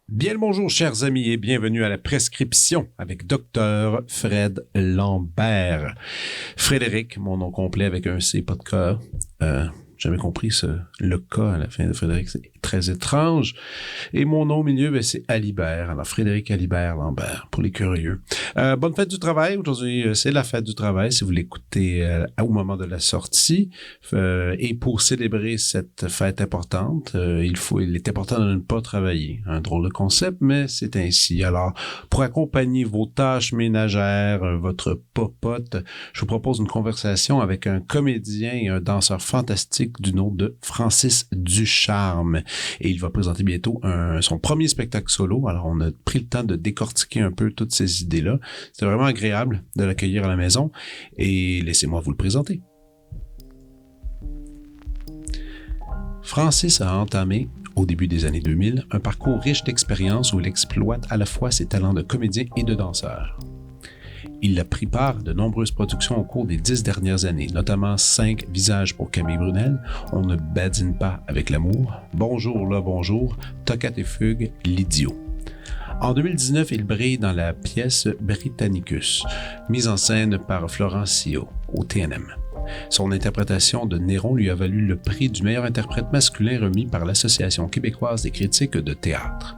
Bien le bonjour, chers amis, et bienvenue à la prescription avec Dr. Fred Lambert. Frédéric, mon nom complet avec un C, pas de K. J'avais compris le K à la fin de Frédéric, c'est très étrange. Et mon nom au milieu, c'est Alibert. Alors, Frédéric Alibert Lambert, pour les curieux. Bonne fête du travail. Aujourd'hui, c'est la fête du travail, si vous l'écoutez au moment de la sortie. Et pour célébrer cette fête importante, il est important de ne pas travailler. Un drôle de concept, mais c'est ainsi. Alors, pour accompagner vos tâches ménagères, votre popote, je vous propose une conversation avec un comédien et un danseur fantastique du nom de Francis Ducharme. Et il va présenter bientôt son premier spectacle solo. Alors, on a pris le temps de décortiquer un peu toutes ces idées-là. C'était vraiment agréable de l'accueillir à la maison. Et laissez-moi vous le présenter. Francis a entamé, au début des années 2000, un parcours riche d'expériences où il exploite à la fois ses talents de comédien et de danseur. Il a pris part à de nombreuses productions au cours des 10 dernières années, notamment 5 Visages pour Camille Brunel, On ne badine pas avec l'amour, Bonjour là, bonjour, Toccate et fugue, L'Idiot. En 2019, il brille dans la pièce Britannicus, mise en scène par Florent Sio, au TNM. Son interprétation de Néron lui a valu le prix du meilleur interprète masculin remis par l'Association québécoise des critiques de théâtre.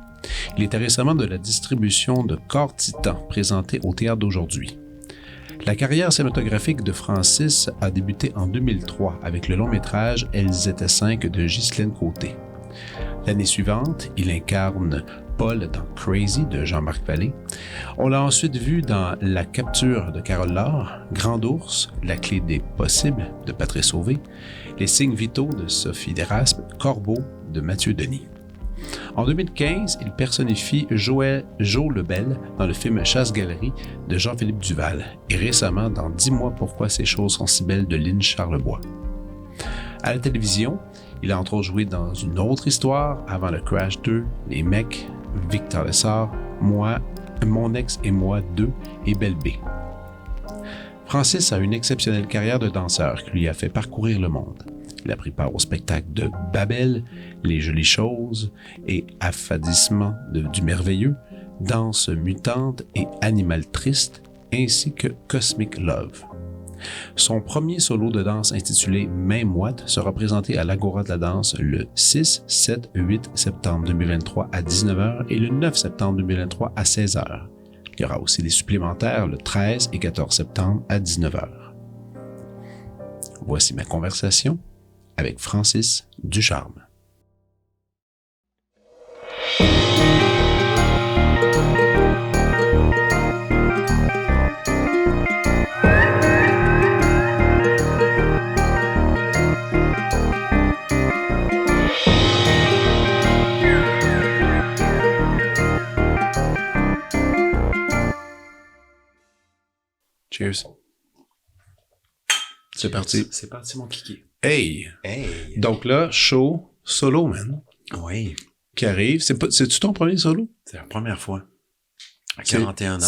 Il était récemment de la distribution de Corps Titan, présentée au Théâtre d'aujourd'hui. La carrière cinématographique de Francis a débuté en 2003 avec le long-métrage Elles étaient 5 de Ghislaine Côté. L'année suivante, il incarne Paul dans Crazy de Jean-Marc Vallée. On l'a ensuite vu dans La capture de Carole Laure, Grand Ours, La clé des possibles de Patrice Sauvé, Les signes vitaux de Sophie Deraspe, Corbeau de Mathieu Denis. En 2015, il personnifie Jo Lebel dans le film Chasse-galerie de Jean-Philippe Duval et récemment dans 10 mois pourquoi ces choses sont si belles de Lynn Charlebois. À la télévision, il a entre autres joué dans Une autre histoire, Avant le Crash 2, Les mecs, Victor Lessard, Moi, Mon ex et moi 2 et Belle B. Francis a une exceptionnelle carrière de danseur qui lui a fait parcourir le monde. Il a pris part au spectacle de Babel, Les jolies choses et Affadissement du merveilleux, Danse mutante et Animal triste, ainsi que Cosmic Love. Son premier solo de danse intitulé Main moite sera présenté à l'Agora de la danse le 6, 7, 8 septembre 2023 à 19h et le 9 septembre 2023 à 16h. Il y aura aussi des supplémentaires le 13 et 14 septembre à 19h. Voici ma conversation avec Francis Ducharme. Cheers. C'est parti. C'est parti, mon kiki. Hey! Hey! Donc là, show solo, man, Oui. qui arrive. C'est-tu ton premier solo? C'est la première fois. À 41 ans.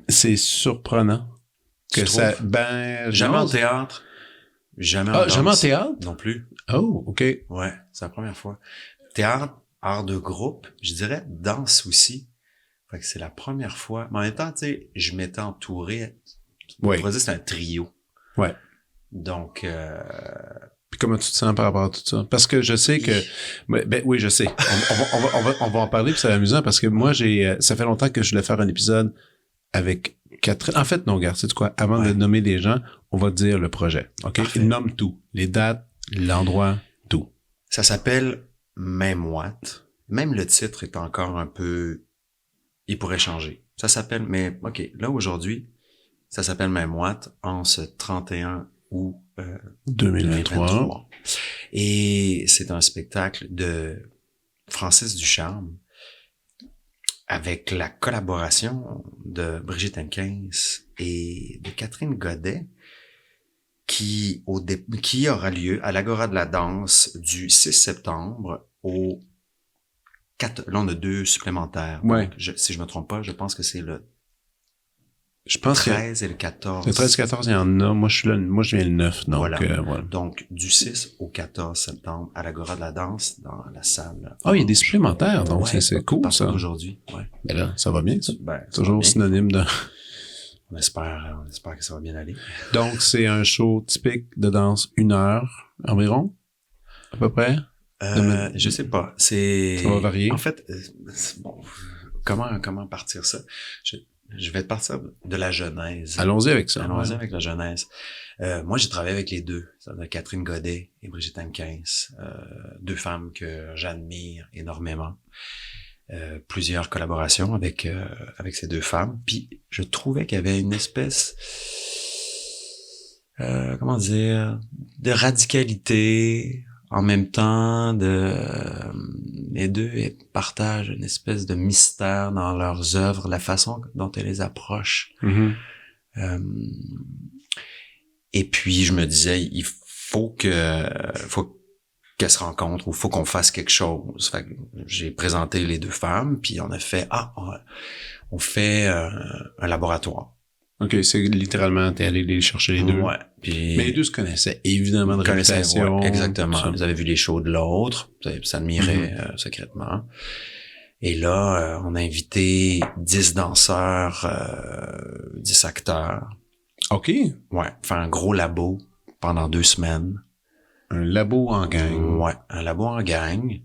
C'est surprenant. Que Tu ça, trouves? ben, Jamais en théâtre. Jamais en danse. jamais en théâtre? Non plus. Oh, OK. Ouais, c'est la première fois. Théâtre, art de groupe, je dirais danse aussi. Fait que c'est la première fois. Mais en même temps, tu sais, je m'étais entouré. Ouais. On pourrait dire que c'est un trio. Ouais. Donc, Puis comment tu te sens par rapport à tout ça? Parce que je sais que... Ben oui, je sais. On va en parler, puis c'est amusant, parce que moi, ça fait longtemps que je voulais faire un épisode avec Catherine. En fait, non, regarde, tu sais quoi? Avant de nommer des gens, on va dire le projet. OK? Il nomme tout. Les dates, l'endroit, tout. ça s'appelle Main moite. Même le titre est encore un peu... Il pourrait changer. Ça s'appelle... Mais, OK, là, aujourd'hui, ça s'appelle Main moite en ce 31 août 2023. Et c'est un spectacle de Francis Ducharme avec la collaboration de Brigitte Henkins et de Catherine Godet qui aura lieu à l'Agora de la danse du 6 septembre au 4, là on a 2 supplémentaires. Ouais. Donc, si je me trompe pas, je pense que c'est le Je pense 13 et le 14. Le 13-14, il y en a. Moi, je viens le 9, donc Voilà. voilà. Donc, du 6 au 14 septembre à l'Agora de la danse dans la salle. Ah, il y a des supplémentaires, donc Ouais, c'est cool, ça. Aujourd'hui, ouais. Mais là, ça va bien, ça. Ben, ça Toujours va bien. synonyme de... On espère que ça va bien aller. Donc, c'est un show typique de danse 1 heure environ, à peu près. Je sais pas. C'est. Ça va varier. En fait, bon, comment partir ça? Je vais partir de la genèse. Allons-y avec ça. Allons-y ouais. avec la genèse. Moi, j'ai travaillé avec les deux. Catherine Godet et Brigitte Hankins. 2 femmes que j'admire énormément. Plusieurs collaborations avec ces 2 femmes. Puis, je trouvais qu'il y avait une espèce, comment dire, de radicalité, en même temps les 2 partagent une espèce de mystère dans leurs œuvres, la façon dont elles les approchent. Mm-hmm. Et puis je me disais, il faut qu'elles se rencontrent ou faut qu'on fasse quelque chose. Fait que j'ai présenté les 2 femmes, puis on a fait on fait un laboratoire. OK, c'est littéralement, t'es allé les chercher les 2. Ouais. Puis Mais les 2 se connaissaient évidemment de réputation. ouais, exactement. Ça. Vous avez vu les shows de l'autre, vous s'admiraient secrètement. Et là, on a invité 10 danseurs, 10 acteurs. OK. Ouais, faire un gros labo pendant 2 semaines. Un labo en gang. Ouais, un labo en gang,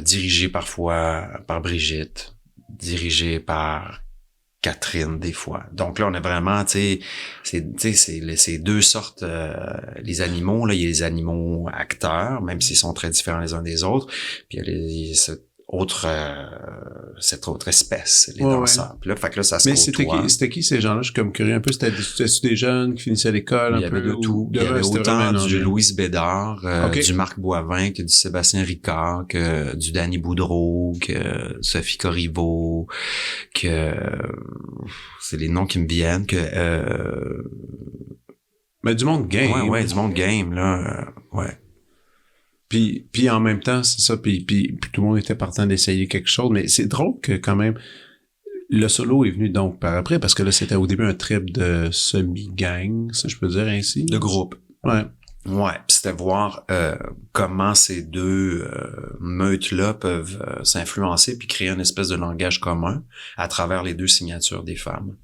dirigé parfois par Brigitte, dirigé par Catherine des fois. Donc là, on a vraiment, c'est 2 sortes, les animaux, là, il y a les animaux acteurs, même s'ils sont très différents les uns des autres, puis il y a cette autre espèce, les danseurs. Puis là, fait que là, ça se côtoie. Mais c'était qui ces gens-là? Je suis comme curieux un peu. C'était des jeunes qui finissaient l'école? Il y avait de tout. Il y avait autant du Louise Bédard, du Marc Boivin, que du Sébastien Ricard, que du Danny Boudreau, que Sophie Corriveau, que c'est les noms qui me viennent, que mais du monde game. Ouais, du monde game, là. Ouais. Puis en même temps, c'est ça, puis tout le monde était partant d'essayer quelque chose, mais c'est drôle que quand même, le solo est venu donc par après, parce que là, c'était au début un trip de semi-gang, si je peux dire ainsi. De groupe. Ouais. Ouais, puis c'était voir comment ces 2 meutes-là peuvent s'influencer puis créer une espèce de langage commun à travers les 2 signatures des femmes.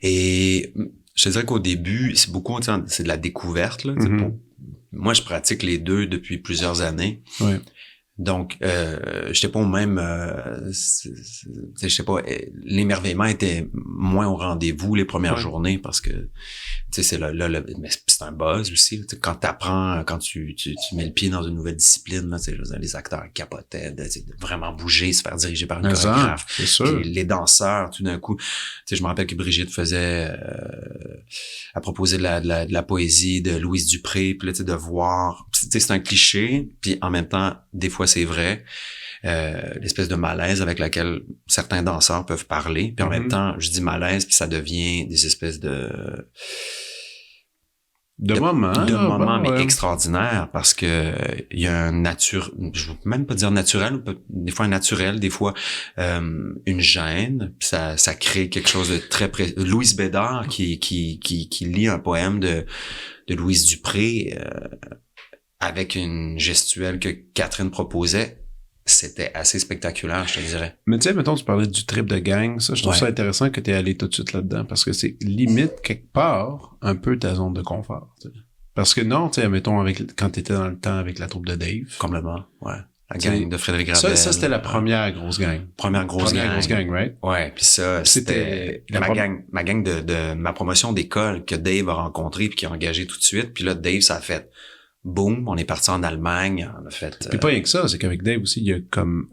Et je te dirais qu'au début, c'est beaucoup, c'est de la découverte, là, moi, je pratique les 2 depuis plusieurs années. Ouais. Donc, j'étais pas au même, je sais pas, l'émerveillement était moins au rendez-vous les premières journées parce que, tu sais, c'est là, mais c'est un buzz aussi. Quand t'apprends, quand tu mets le pied dans une nouvelle discipline, là, les acteurs capotaient de vraiment bouger, se faire diriger par une chorégraphe. C'est sûr. Les danseurs, tout d'un coup, tu sais, je me rappelle que Brigitte faisait, à proposer de la poésie de Louise Dupré, puis là, tu sais, de voir, tu sais, c'est un cliché, puis en même temps, des fois c'est vrai, l'espèce de malaise avec laquelle certains danseurs peuvent parler, puis en même temps, je dis malaise, puis ça devient des espèces de moments, mais extraordinaires, parce que il y a je veux même pas dire naturel, des fois un naturel, des fois une gêne, puis ça crée quelque chose de très Louise Bédard qui lit un poème de Louise Dupré avec une gestuelle que Catherine proposait. C'était assez spectaculaire, je te dirais. Mais tu sais, mettons, tu parlais du trip de gang, ça, je trouve ça intéressant que tu es allé tout de suite là-dedans, parce que c'est limite, quelque part, un peu ta zone de confort. T'sais. Parce que non, tu sais, mettons, quand tu étais dans le temps avec la troupe de Dave. Complètement, ouais. La gang de Frédéric Gravel. Ça c'était la première grosse gang. Première grosse gang, right? Ouais, puis ça, c'était ma gang de ma promotion d'école que Dave a rencontré puis qui a engagé tout de suite. Puis là, Dave, ça a fait boum, on est parti en Allemagne, on a fait... Puis pas rien que ça, c'est qu'avec Dave aussi, il a comme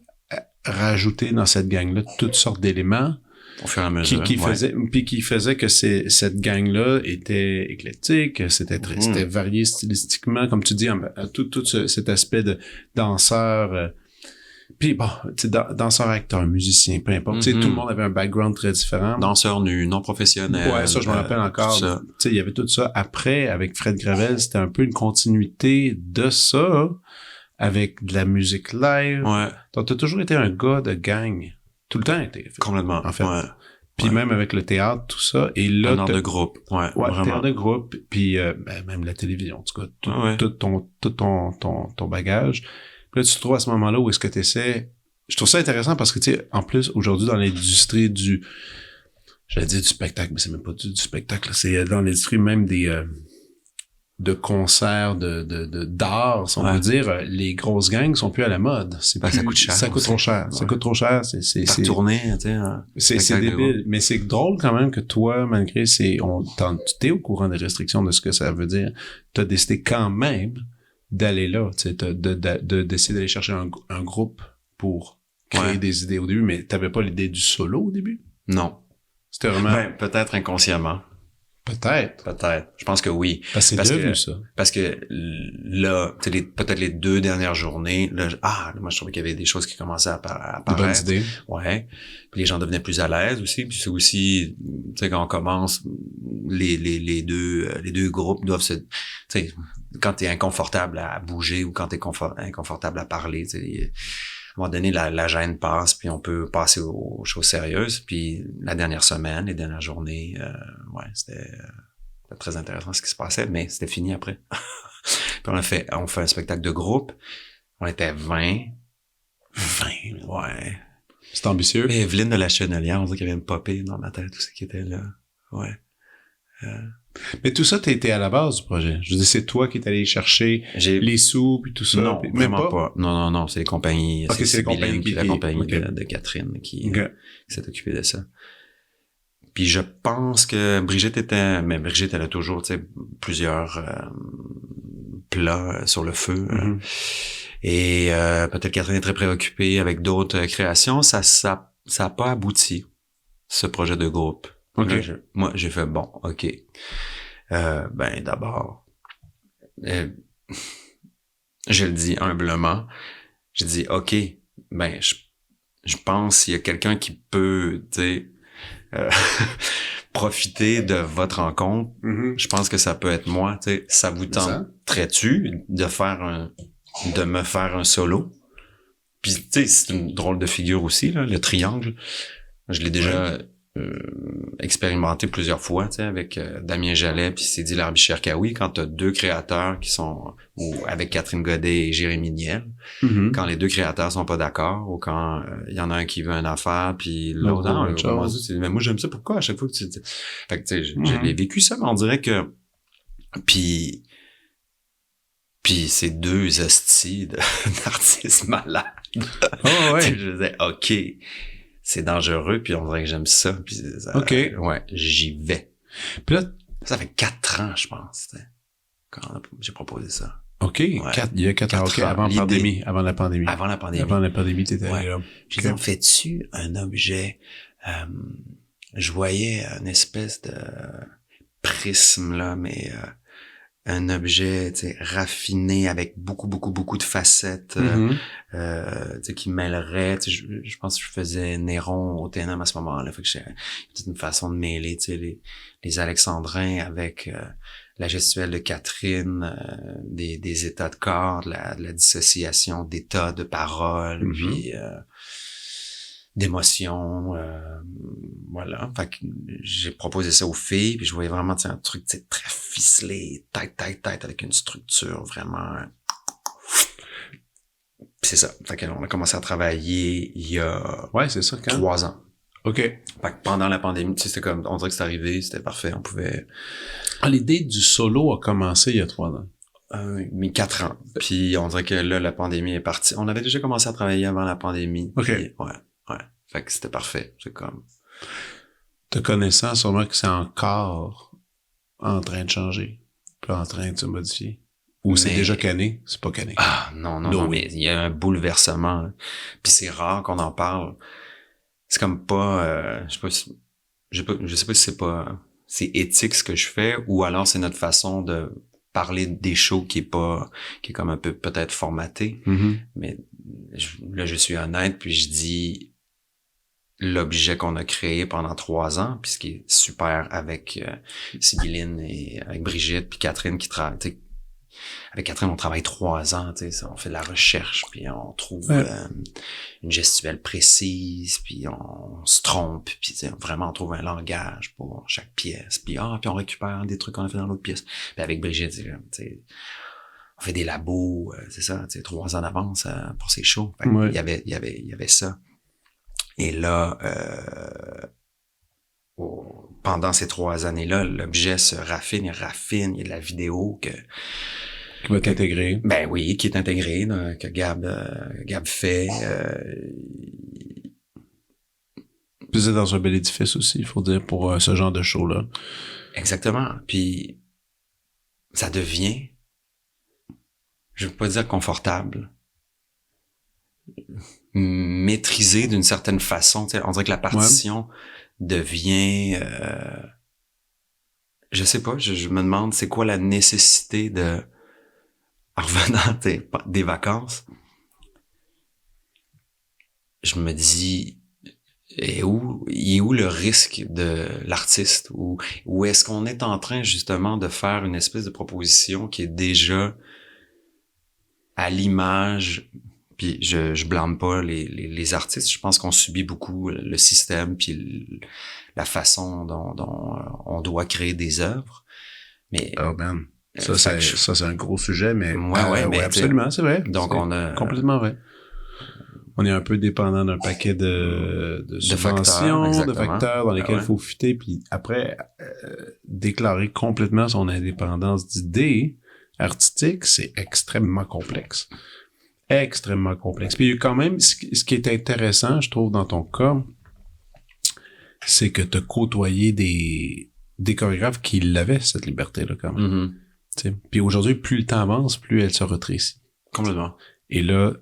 rajouté dans cette gang-là toutes sortes d'éléments au fur et à mesure, qui faisait que cette gang-là était éclectique, c'était varié stylistiquement, comme tu dis, tout cet aspect de danseur Puis bon, tu sais, danseur, acteur, musicien, peu importe. Tu sais, tout le monde avait un background très différent. Danseur nu, non professionnel. Ouais, ça, je me rappelle encore. Tu Ça. sais, il y avait tout ça. Après, avec Fred Gravel, c'était un peu une continuité de ça, avec de la musique live. Ouais. Donc, t'as toujours été un gars de gang. Tout le temps été. Complètement. En fait. Ouais. Puis Ouais. même avec le théâtre, tout ça. Et là, Un art de groupe. Ouais, ouais, vraiment. théâtre de groupe, puis même la télévision, en tout cas, tout ton bagage. Puis là, tu te trouves à ce moment-là où est-ce que tu essaies... Je trouve ça intéressant parce que, tu sais, en plus, aujourd'hui, dans l'industrie j'allais dire du spectacle, mais c'est même pas du spectacle, c'est dans l'industrie même de concerts, d'art, si on Ouais. peut dire, les grosses gangs sont plus à la mode. Ben, ça coûte cher Ça coûte aussi. trop cher. Ouais. Ça coûte trop cher. Par tournée, tu sais. C'est débile, mais c'est drôle quand même que toi, malgré tu t'es au courant des restrictions de ce que ça veut dire, t'as décidé quand même d'aller là, tu sais, d'essayer d'aller chercher un groupe pour créer des idées au début, mais t'avais pas l'idée du solo au début? Non. C'était vraiment... Ben, peut-être inconsciemment. Peut-être. Je pense que oui. Parce que c'est devenu ça. Parce que là, tu sais, peut-être les 2 dernières journées, là, moi, je trouvais qu'il y avait des choses qui commençaient à apparaître. De bonnes idées. Ouais. Puis les gens devenaient plus à l'aise aussi. Puis c'est aussi, tu sais, quand on commence, les deux groupes doivent tu sais, quand t'es inconfortable à bouger ou quand t'es inconfortable à parler, tu sais, à un moment donné, la gêne passe, puis on peut passer aux choses sérieuses. Puis la dernière semaine, les dernières journées, c'était très intéressant ce qui se passait, mais c'était fini après. Puis on fait un spectacle de groupe. On était 20. 20, ouais. C'est ambitieux. Et Evelyne de la Chenelière, on dirait qu'il y avait une popée dans ma tête, tout ce qui était là. Ouais. Mais tout ça, t'étais à la base du projet. Je veux dire, c'est toi qui es allé chercher les sous puis tout ça. Non, puis, vraiment pas. Non, c'est les compagnies. Okay, c'est les compagnies la compagnie okay. de Catherine qui s'est occupée de ça. Puis je pense que Brigitte, elle a toujours, tu sais, plusieurs plats sur le feu. Mm-hmm. Et peut-être Catherine est très préoccupée avec d'autres créations. Ça a pas abouti, ce projet de groupe. Okay. Là, moi, j'ai fait bon, ok. Ben d'abord, je le dis humblement, j'ai dit ok, ben je pense qu'il y a quelqu'un qui peut, tu sais, profiter de votre rencontre. Mm-hmm. Je pense que ça peut être moi. Tu sais, ça vous tenterait-tu de me faire un solo? Puis tu sais, c'est une drôle de figure aussi là, le triangle. Je l'ai déjà expérimenté plusieurs fois, tu sais, avec Damien Jallet puis Sidi Larbi-Cherkaoui, quand t'as 2 créateurs qui sont, ou avec Catherine Godet et Jérémy Niel, quand les 2 créateurs sont pas d'accord, ou quand il y en a un qui veut une affaire puis l'autre, mais moi j'aime ça, pourquoi à chaque fois que tu... Fait que tu sais, j'ai vécu ça, mais on dirait que puis ces 2 hosties d'artistes malades. Oh ouais. Je disais, ok, c'est dangereux, puis on dirait que j'aime ça. Puis ça, OK. Ouais, j'y vais. Puis là, ça fait 4 ans, je pense, quand j'ai proposé ça. OK. Ouais. Il y a 4 ans. OK, avant la pandémie. Avant la pandémie. Avant la pandémie. Avant la pandémie, t'étais allé là. J'ai dit, on fait-tu un objet? Je voyais une espèce de prisme, là, mais un objet, tu sais, raffiné avec beaucoup de facettes, tu sais, qui mêlerait, tu sais, je pense que je faisais Néron au TNM à ce moment-là, fait que j'ai peut-être une façon de mêler, tu sais, les alexandrins avec la gestuelle de Catherine, des états de corps, de la dissociation d'états de parole, puis d'émotions, voilà. Fait que j'ai proposé ça aux filles, puis je voyais vraiment, tu sais, un truc, tu sais, très ficelé, tête, avec une structure vraiment... Puis c'est ça. Fait qu'on a commencé à travailler il y a... Ouais, c'est ça, quand? 3 ans. OK. Fait que pendant la pandémie, tu sais, c'était comme, on dirait que c'est arrivé, c'était parfait, on pouvait... L'idée du solo a commencé il y a 3 ans. Mais 4 ans. Puis on dirait que là, la pandémie est partie. On avait déjà commencé à travailler avant la pandémie. OK. Puis, ouais. Fait que c'était parfait. C'est comme... Te connaissant, sûrement que c'est encore en train de changer. Puis en train de se modifier. Ou c'est déjà canné? C'est pas canné. Ah, non, mais il y a un bouleversement. Là. Puis c'est rare qu'on en parle. C'est comme pas... je sais pas si c'est éthique ce que je fais, ou alors c'est notre façon de parler des shows qui est comme un peu peut-être formaté. Mais là, je suis honnête, puis je dis l'objet qu'on a créé pendant 3 ans, puis ce qui est super avec Sibylline et avec Brigitte, puis Catherine qui travaille. Avec Catherine, on travaille 3 ans, on fait de la recherche, puis on trouve une gestuelle précise, puis on se trompe, puis vraiment on trouve un langage pour chaque pièce, puis on récupère des trucs qu'on a fait dans l'autre pièce. Puis avec Brigitte, on fait des labos, c'est ça, 3 ans d'avance pour ces shows. Il y avait ça. Et là, pendant ces 3 années-là, l'objet se raffine, il y a de la vidéo qui va être intégrée. Ben oui, qui est intégrée, là, que Gab fait. Puis c'est dans un bel édifice aussi, il faut dire, pour ce genre de show-là. Exactement. Puis ça devient, je veux pas dire confortable, maîtrisé d'une certaine façon. On dirait que la partition devient... je sais pas, je me demande c'est quoi la nécessité de... En revenant des vacances, je me dis, il est où le risque de l'artiste? Ou est-ce qu'on est en train justement de faire une espèce de proposition qui est déjà à l'image, puis je blâme pas les artistes, je pense qu'on subit beaucoup le système puis la façon dont on doit créer des œuvres. Mais oh man. Ça, c'est un gros sujet, mais, mais absolument, c'est vrai. Donc, on a... Complètement vrai. On est un peu dépendant d'un paquet de subventions, de facteurs dans lesquels il faut fitter, puis après, déclarer complètement son indépendance d'idées artistiques, c'est extrêmement complexe. Extrêmement complexe. Puis il y a quand même, ce qui est intéressant, je trouve, dans ton cas, c'est que tu as côtoyé des chorégraphes qui l'avaient, cette liberté-là, quand même. Puis aujourd'hui, plus le temps avance, plus elle se rétrécit. Complètement. Et là,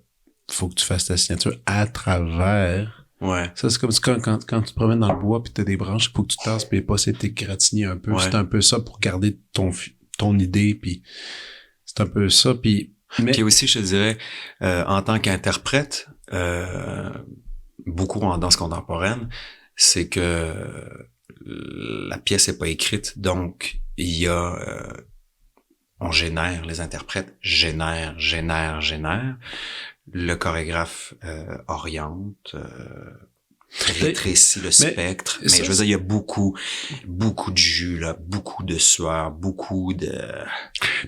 faut que tu fasses ta signature à travers. Ouais. Ça, c'est comme quand tu te promènes dans le bois puis t'as des branches, il faut que tu tasses puis pas essayer de t'égratigner un peu. Ouais. C'est un peu ça pour garder ton idée, puis c'est un peu ça. Puis aussi, je te dirais, en tant qu'interprète, beaucoup en danse contemporaine, c'est que la pièce est pas écrite, donc il y a... on génère, les interprètes génèrent. Le chorégraphe oriente, rétrécit le spectre. Mais je veux dire, il y a beaucoup de jus, là, beaucoup de sueur, beaucoup de...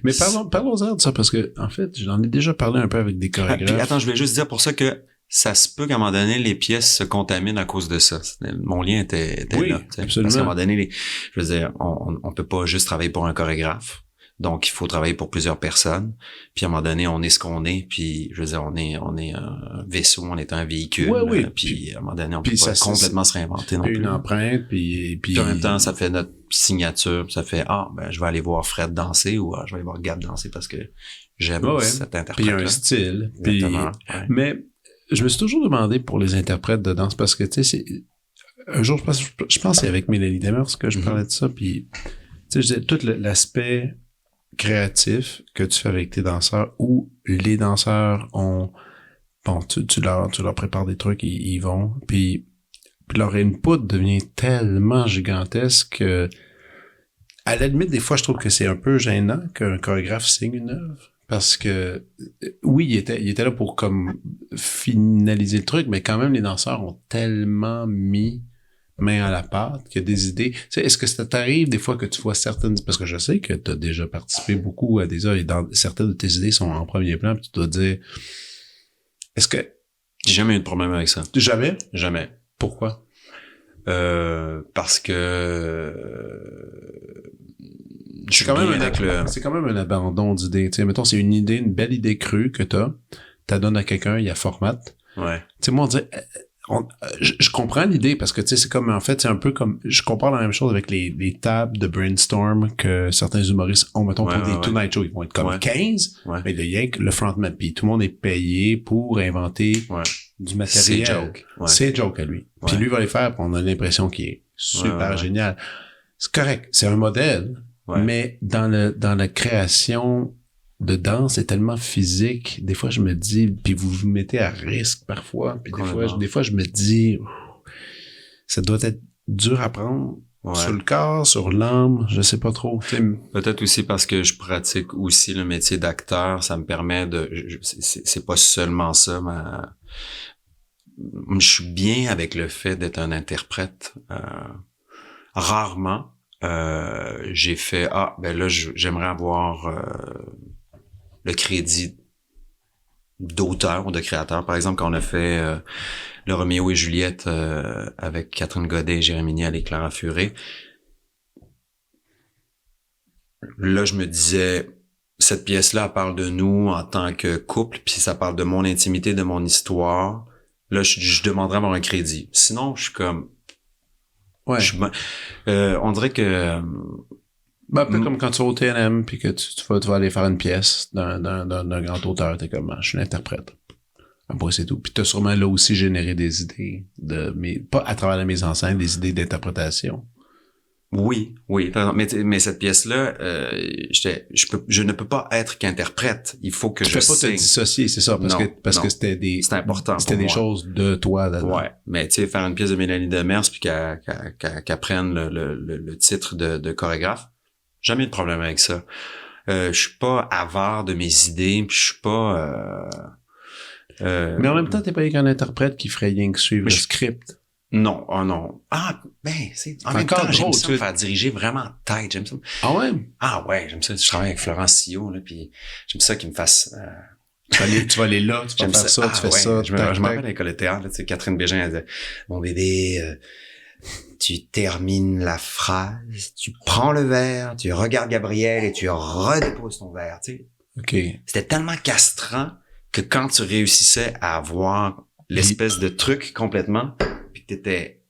Mais parlons-en de ça, parce que en fait, j'en ai déjà parlé un peu avec des chorégraphes. Puis, attends, je voulais juste dire pour ça que ça se peut qu'à un moment donné, les pièces se contaminent à cause de ça. Mon lien était là. Absolument. Parce qu'à un moment donné, je veux dire, on peut pas juste travailler pour un chorégraphe. Donc, il faut travailler pour plusieurs personnes. Puis, à un moment donné, on est ce qu'on est. Puis, je veux dire, on est un vaisseau, on est un véhicule. Oui. Puis, à un moment donné, on peut pas complètement se réinventer non plus. Une empreinte, puis en même temps, ça fait notre signature. Ça fait, je vais aller voir Fred danser ou je vais aller voir Gab danser parce que j'aime cet interprète. Puis, il y a un style. Puis, mais je me suis toujours demandé pour les interprètes de danse parce que, tu sais, un jour, je pense que c'est avec Mélanie Demers que je parlais de ça. Puis, tu sais, tout l'aspect créatif que tu fais avec tes danseurs où les danseurs ont tu leur prépares des trucs, ils vont puis leur input devient tellement gigantesque que à la limite des fois je trouve que c'est un peu gênant qu'un chorégraphe signe une œuvre parce que oui il était là pour comme finaliser le truc mais quand même les danseurs ont tellement mis main à la pâte, qu'il y a des idées. Tu sais, est-ce que ça t'arrive des fois que tu vois certaines... Parce que je sais que tu as déjà participé beaucoup à des œuvres et certaines de tes idées sont en premier plan, puis tu dois dire... Est-ce que... J'ai jamais eu de problème avec ça. Jamais? Jamais. Pourquoi? Parce que... C'est quand même un abandon d'idées. Tu sais, mettons, c'est une belle idée crue que t'as donnes à quelqu'un, il y a format. Ouais. Tu sais, moi, on dirait... je comprends l'idée parce que tu sais c'est comme en fait c'est un peu comme je compare la même chose avec les tables de brainstorm que certains humoristes ont mettons pour des Tonight Show ils vont être comme 15 mais il y a le frontman puis tout le monde est payé pour inventer du matériel c'est joke à lui puis lui va les faire puis on a l'impression qu'il est super génial c'est correct c'est un modèle Ouais. Mais dans la création de danse, c'est tellement physique. Des fois, je me dis, puis vous vous mettez à risque parfois. Puis des fois, je me dis, ça doit être dur à prendre. Ouais. Sur le corps, sur l'âme, je sais pas trop. Peut-être aussi parce que je pratique aussi le métier d'acteur, ça me permet c'est pas seulement ça, je suis bien avec le fait d'être un interprète. Rarement, j'ai fait, ben là, j'aimerais avoir le crédit d'auteur ou de créateur. Par exemple, quand on a fait le Roméo et Juliette avec Catherine Godet et Jérémy Niel et Clara Furé, là, je me disais, cette pièce-là, elle parle de nous en tant que couple, puis ça parle de mon intimité, de mon histoire. Là, je demanderais à avoir un crédit. Sinon, je suis comme... Ouais. On dirait que... Un peu comme quand tu vas au TNM, puis que tu vas aller faire une pièce d'un grand auteur, t'es comme, je suis l'interprète. Après, c'est tout. Puis t'as sûrement là aussi généré des idées, pas à travers la mise en scène, des idées d'interprétation. Oui, mais cette pièce-là, je ne peux pas être qu'interprète. Il faut que tu peux pas te dissocier, c'est ça, parce que c'était c'est important. C'était des choses de toi là-dedans. Ouais, mais tu sais, faire une pièce de Mélanie Demers puis qu'elle prenne le titre de chorégraphe, jamais de problème avec ça. Je suis pas avare de mes idées, puis je suis pas. Mais en même temps, t'es pas qu'un interprète qui ferait rien que suivre le script. Non, non. C'est en même temps, j'aime ça me faire diriger vraiment tête, j'aime ça. Ah ouais? Ah ouais, j'aime ça. Je travaille avec Florence Sillot, là, puis j'aime ça qu'il me fasse... Tu vas aller là, tu vas faire ça, tu fais ça. Je me rappelle à l'école de théâtre, tu sais, Catherine Bégin, elle disait, mon bébé, tu termines la phrase, tu prends le verre, tu regardes Gabriel et tu redéposes ton verre, tu sais. OK. C'était tellement castrant que quand tu réussissais à avoir l'espèce de truc complètement, puis que t'étais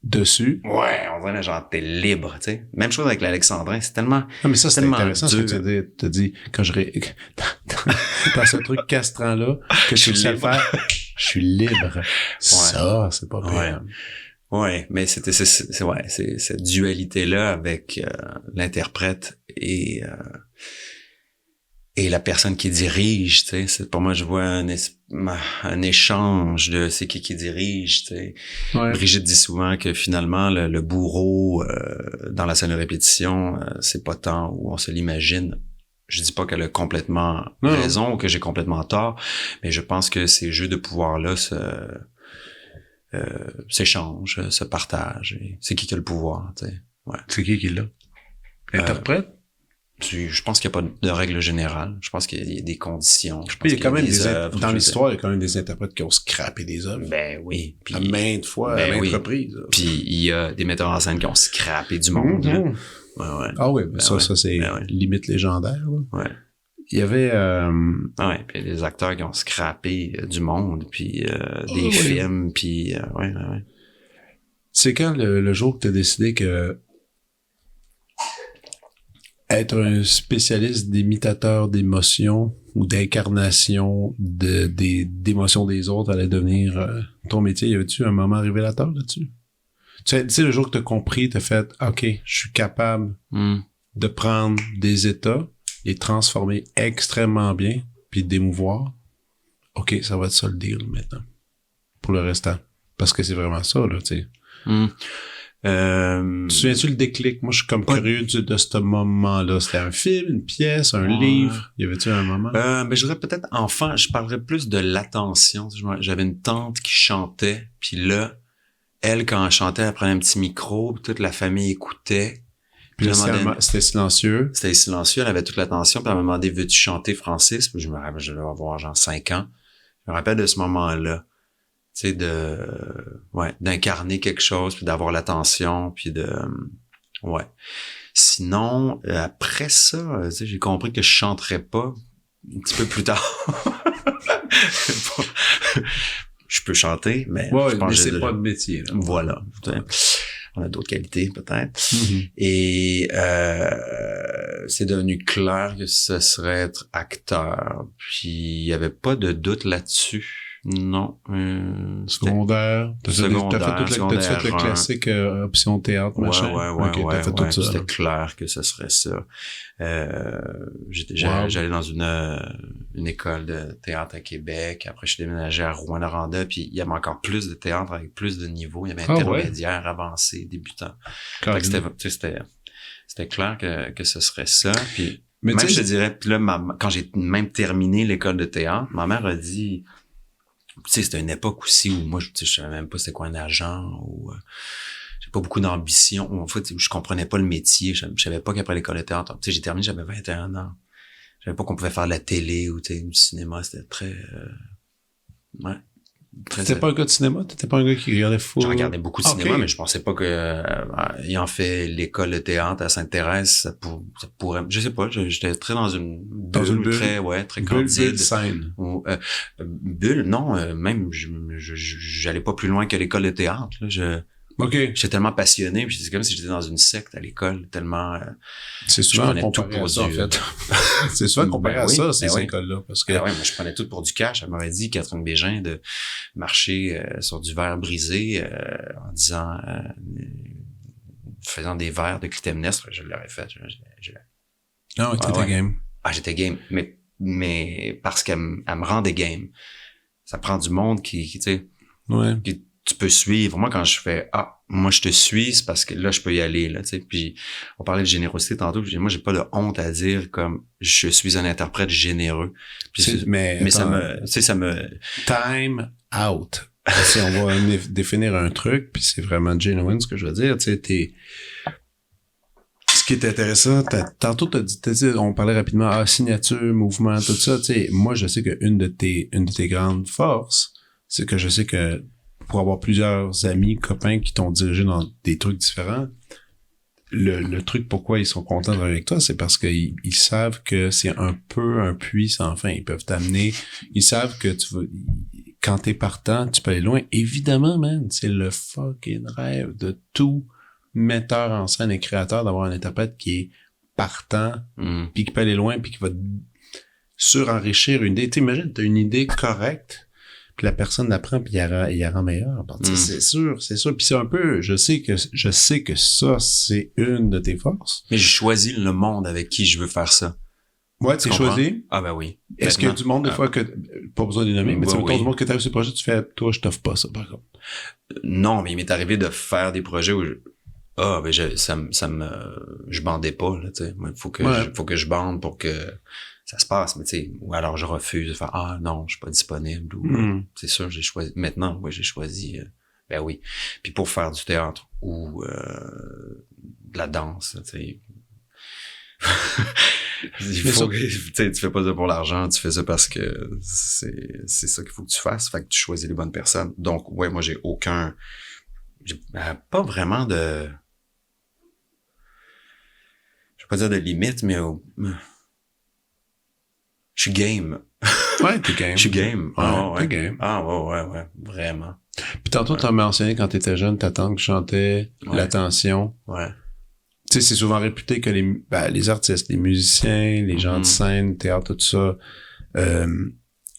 dessus. Ouais, on dirait genre t'es libre, tu sais. Même chose avec l'Alexandrin, c'est tellement. Non, mais ça c'est intéressant ce que tu t'as dit quand dans ce truc castrant là que tu sais le faire, je suis libre. Ça, c'est pas bien. Ouais, mais c'est cette dualité là avec l'interprète et la personne qui dirige, tu sais, pour moi je vois un échange de c'est qui dirige, tu sais. Ouais. Brigitte dit souvent que finalement le bourreau dans la scène de répétition, c'est pas tant où on se l'imagine. Je dis pas qu'elle a complètement raison ou que j'ai complètement tort, mais je pense que ces jeux de pouvoir là s'échangent, se partagent. C'est qui a le pouvoir, tu sais. Ouais. C'est qui l'a? L'interprète? Je pense qu'il n'y a pas de règle générale. Je pense qu'il y a des conditions. Je pense il y a quand même des œuvres. Dans l'histoire, il y a quand même des interprètes qui ont scrappé des œuvres. Ben oui. Puis, à maintes fois, à maintes reprises. Puis il y a des metteurs en scène qui ont scrappé du monde. Ouais. Ah oui, ça c'est limite légendaire. Là. Ouais. Il y avait... Ouais, puis des acteurs qui ont scrappé du monde, puis des films, puis... ouais. C'est quand le jour que tu as décidé que être un spécialiste d'imitateur d'émotions ou d'incarnation d'émotions des autres allait devenir ton métier. Y avait-tu un moment révélateur là-dessus? Tu sais, le jour que tu as compris, tu as fait « OK, je suis capable de prendre des états, les transformer extrêmement bien, puis d'émouvoir. OK, ça va être ça le deal maintenant. Pour le restant. » Parce que c'est vraiment ça, là, tu sais. Tu te souviens-tu le déclic? Moi, je suis comme curieux de ce moment-là. C'était un film, une pièce, un livre? Y avait-tu un moment? Ben, je dirais peut-être enfant, je parlerais plus de l'attention. J'avais une tante qui chantait, puis là, elle, quand elle chantait, elle prenait un petit micro, puis toute la famille écoutait. Puis c'était silencieux. C'était silencieux, elle avait toute l'attention, puis elle m'a demandé, veux-tu chanter Francis? Puis je me rappelle, je devais avoir genre 5 ans. Je me rappelle de ce moment-là. Tu sais, d'incarner quelque chose, puis d'avoir l'attention, puis ouais. Sinon, après ça, tu sais, j'ai compris que je chanterais pas un petit peu plus tard. Je peux chanter, mais je pense mais c'est pas de métier. Là. Voilà. On a d'autres qualités, peut-être. Mm-hmm. Et c'est devenu clair que ce serait être acteur. Puis il y avait pas de doute là-dessus. Non. Secondaire. T'as fait le classique option théâtre, machin. Ouais, okay, t'as fait tout ça. C'était clair que ce serait ça. J'allais dans une école de théâtre à Québec. Après, je suis déménagé à Rouyn-Noranda. Puis il y avait encore plus de théâtre avec plus de niveaux. Il y avait intermédiaire, avancé, débutant. Fait que c'était clair que ce serait ça. Puis mais même, je te dirais, puis là, quand j'ai même terminé l'école de théâtre, ma mère a dit... Tu sais, c'était une époque aussi où moi, je savais même pas c'était quoi un agent ou j'ai pas beaucoup d'ambition. En fait, je comprenais pas le métier. Je savais pas qu'après l'école de théâtre, tu sais, j'ai terminé, j'avais 21 ans. Je savais pas qu'on pouvait faire de la télé ou du cinéma. C'était très... T'étais pas un gars de cinéma? T'étais pas un gars qui regardait fou? Je regardais beaucoup de cinéma, mais je pensais pas que ayant fait l'école de théâtre à Sainte-Thérèse, ça pourrait... Je sais pas, j'étais très dans une bulle. Très candide. Bulle scène. Bulle, non, même j'allais pas plus loin que l'école de théâtre. Là, J'étais tellement passionné, puis c'est comme si j'étais dans une secte à l'école, tellement... c'est souvent comparé à ça, en fait. C'est souvent comparé à ça, ces écoles-là, parce que... moi, je prenais tout pour du cash. Elle m'avait dit, Catherine Bégin, de marcher sur du verre brisé en disant... faisant des verres de Clytemnestre, je l'aurais fait. Ah ouais, t'étais game. Ah, j'étais game, mais parce qu'elle me rendait game. Ça prend du monde qui tu sais... Ouais. Qui, tu peux suivre. Moi, quand je fais moi je te suis, c'est parce que là je peux y aller là, tu sais. Puis on parlait de générosité tantôt. Puis moi j'ai pas de honte à dire comme je suis un interprète généreux. Puis mais ça me time out. Si on va définir un truc, puis c'est vraiment genuine ce que je veux dire. Tu sais, ce qui est intéressant, tantôt t'as dit, on parlait rapidement signature, mouvement, tout ça. Tu sais, moi je sais que une de tes grandes forces, c'est que je sais que pour avoir plusieurs amis, copains qui t'ont dirigé dans des trucs différents, le truc pourquoi ils sont contents de travailler avec toi, c'est parce qu'ils savent que c'est un peu un puits sans fin. Ils peuvent t'amener, ils savent que quand t'es partant, tu peux aller loin. Évidemment, man, c'est le fucking rêve de tout metteur en scène et créateur d'avoir un interprète qui est partant, puis qui peut aller loin, puis qui va surenrichir une idée. T'imagines, t'as une idée correcte, puis la personne l'apprend, puis il la rend meilleure. C'est sûr. Puis c'est un peu, je sais que ça, c'est une de tes forces. Mais j'ai choisi le monde avec qui je veux faire ça. Ouais, tu choisi. Ah ben oui. Est-ce qu'il y a du monde des fois que, pas besoin de nommer, mais tu du monde que t'arrives sur le projet, tu fais, toi, je t'offre pas ça, par contre. Non, mais il m'est arrivé de faire des projets où je bandais pas, là, tu sais. Faut que je bande pour que ça se passe, mais tu sais, ou alors je refuse de faire non, je suis pas disponible, ou c'est sûr, j'ai choisi maintenant, j'ai choisi ben oui. Puis pour faire du théâtre ou de la danse, tu sais. Tu fais pas ça pour l'argent, tu fais ça parce que c'est ça qu'il faut que tu fasses, fait que tu choisis les bonnes personnes. Donc moi j'ai pas vraiment de, je vais pas dire de limite, mais je suis game. Ouais, t'es game. Je suis game. T'es game. Ouais, vraiment. Puis tantôt, t'as mentionné quand t'étais jeune, ta tante chantait l'attention. Ouais. Tu sais, c'est souvent réputé que les artistes, les musiciens, les gens de scène, théâtre, tout ça,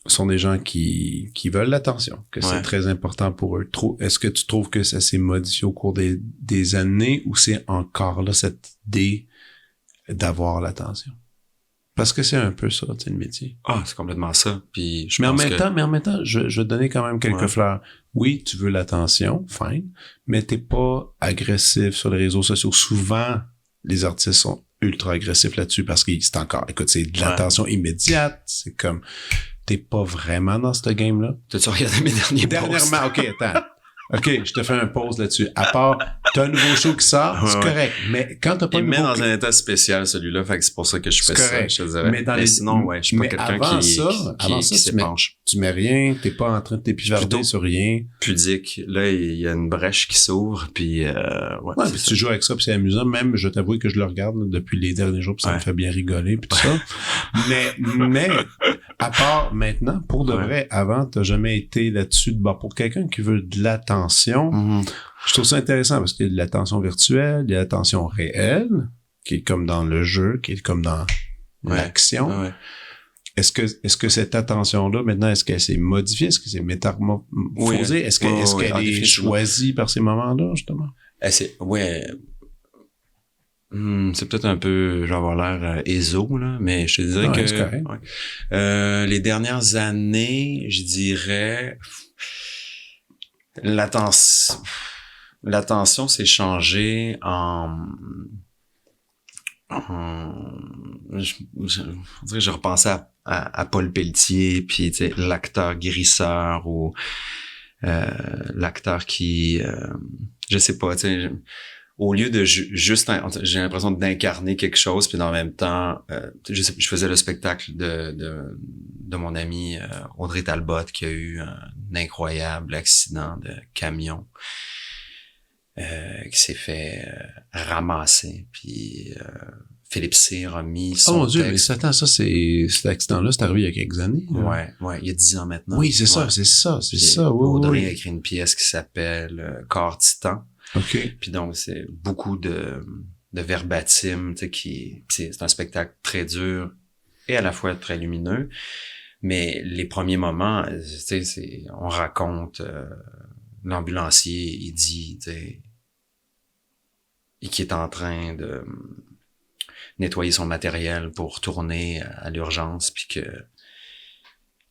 sont des gens qui veulent l'attention, que c'est très important pour eux. Est-ce que tu trouves que ça s'est modifié au cours des années ou c'est encore là cette idée d'avoir l'attention? Parce que c'est un peu ça, tu sais, le métier. Ah, c'est complètement ça. Puis mais en même temps, je vais te donner quand même quelques fleurs. Oui, tu veux l'attention, fine, mais t'es pas agressif sur les réseaux sociaux. Souvent, les artistes sont ultra agressifs là-dessus parce que c'est encore, écoute, c'est de l'attention immédiate. C'est comme, t'es pas vraiment dans ce game-là. T'as-tu regardé mes derniers posts? Dernièrement, OK, attends. OK, je te fais un pause là-dessus. À part, t'as un nouveau show qui sort, c'est correct. Mais quand t'as pas il me met dans un état spécial, celui-là, fait que c'est pour ça que je fais ça, je te dirais. Mais sinon, je suis pas quelqu'un qui s'épanche. Tu mets rien, t'es pas en train de t'épivarder sur rien. Pudique. Là, il y a une brèche qui s'ouvre, puis puis tu joues avec ça, puis c'est amusant. Même, je t'avoue que je le regarde là, depuis les derniers jours, puis ça me fait bien rigoler, puis tout ça. Mais à part maintenant, pour de vrai, avant, t'as jamais été là-dessus. Pour quelqu'un qui veut de l'attention, je trouve ça intéressant parce qu'il y a de l'attention virtuelle, il y a de l'attention réelle, qui est comme dans le jeu, qui est comme dans l'action. est-ce que cette attention-là, maintenant, est-ce qu'elle s'est modifiée? Est-ce que c'est métamorphosée? Oui, Est-ce qu'elle est choisie par ces moments-là, justement? C'est peut-être un peu, je vais avoir l'air éso, là, mais je te dirais que c'est correct. les dernières années, je dirais l'attention s'est changée je repensais à Paul Pelletier, puis tu sais, l'acteur guérisseur ou l'acteur qui je sais pas, tu sais, au lieu de juste j'ai l'impression d'incarner quelque chose, puis en même temps je faisais le spectacle de mon ami Audrey Talbot qui a eu un incroyable accident de camion qui s'est fait ramasser, puis Philippe Cyr a mis son Oh mon Dieu, texte. mais attends, cet accident-là, c'est arrivé il y a quelques années. Ouais, il y a 10 ans maintenant. Oui, c'est ça. Audrey Oui. a écrit une pièce qui s'appelle Corps Titan. OK. Puis donc, c'est beaucoup de verbatim, tu sais, c'est un spectacle très dur et à la fois très lumineux. Mais les premiers moments, tu sais, on raconte l'ambulancier, il dit, tu sais, et qui est en train de nettoyer son matériel pour tourner à l'urgence, puis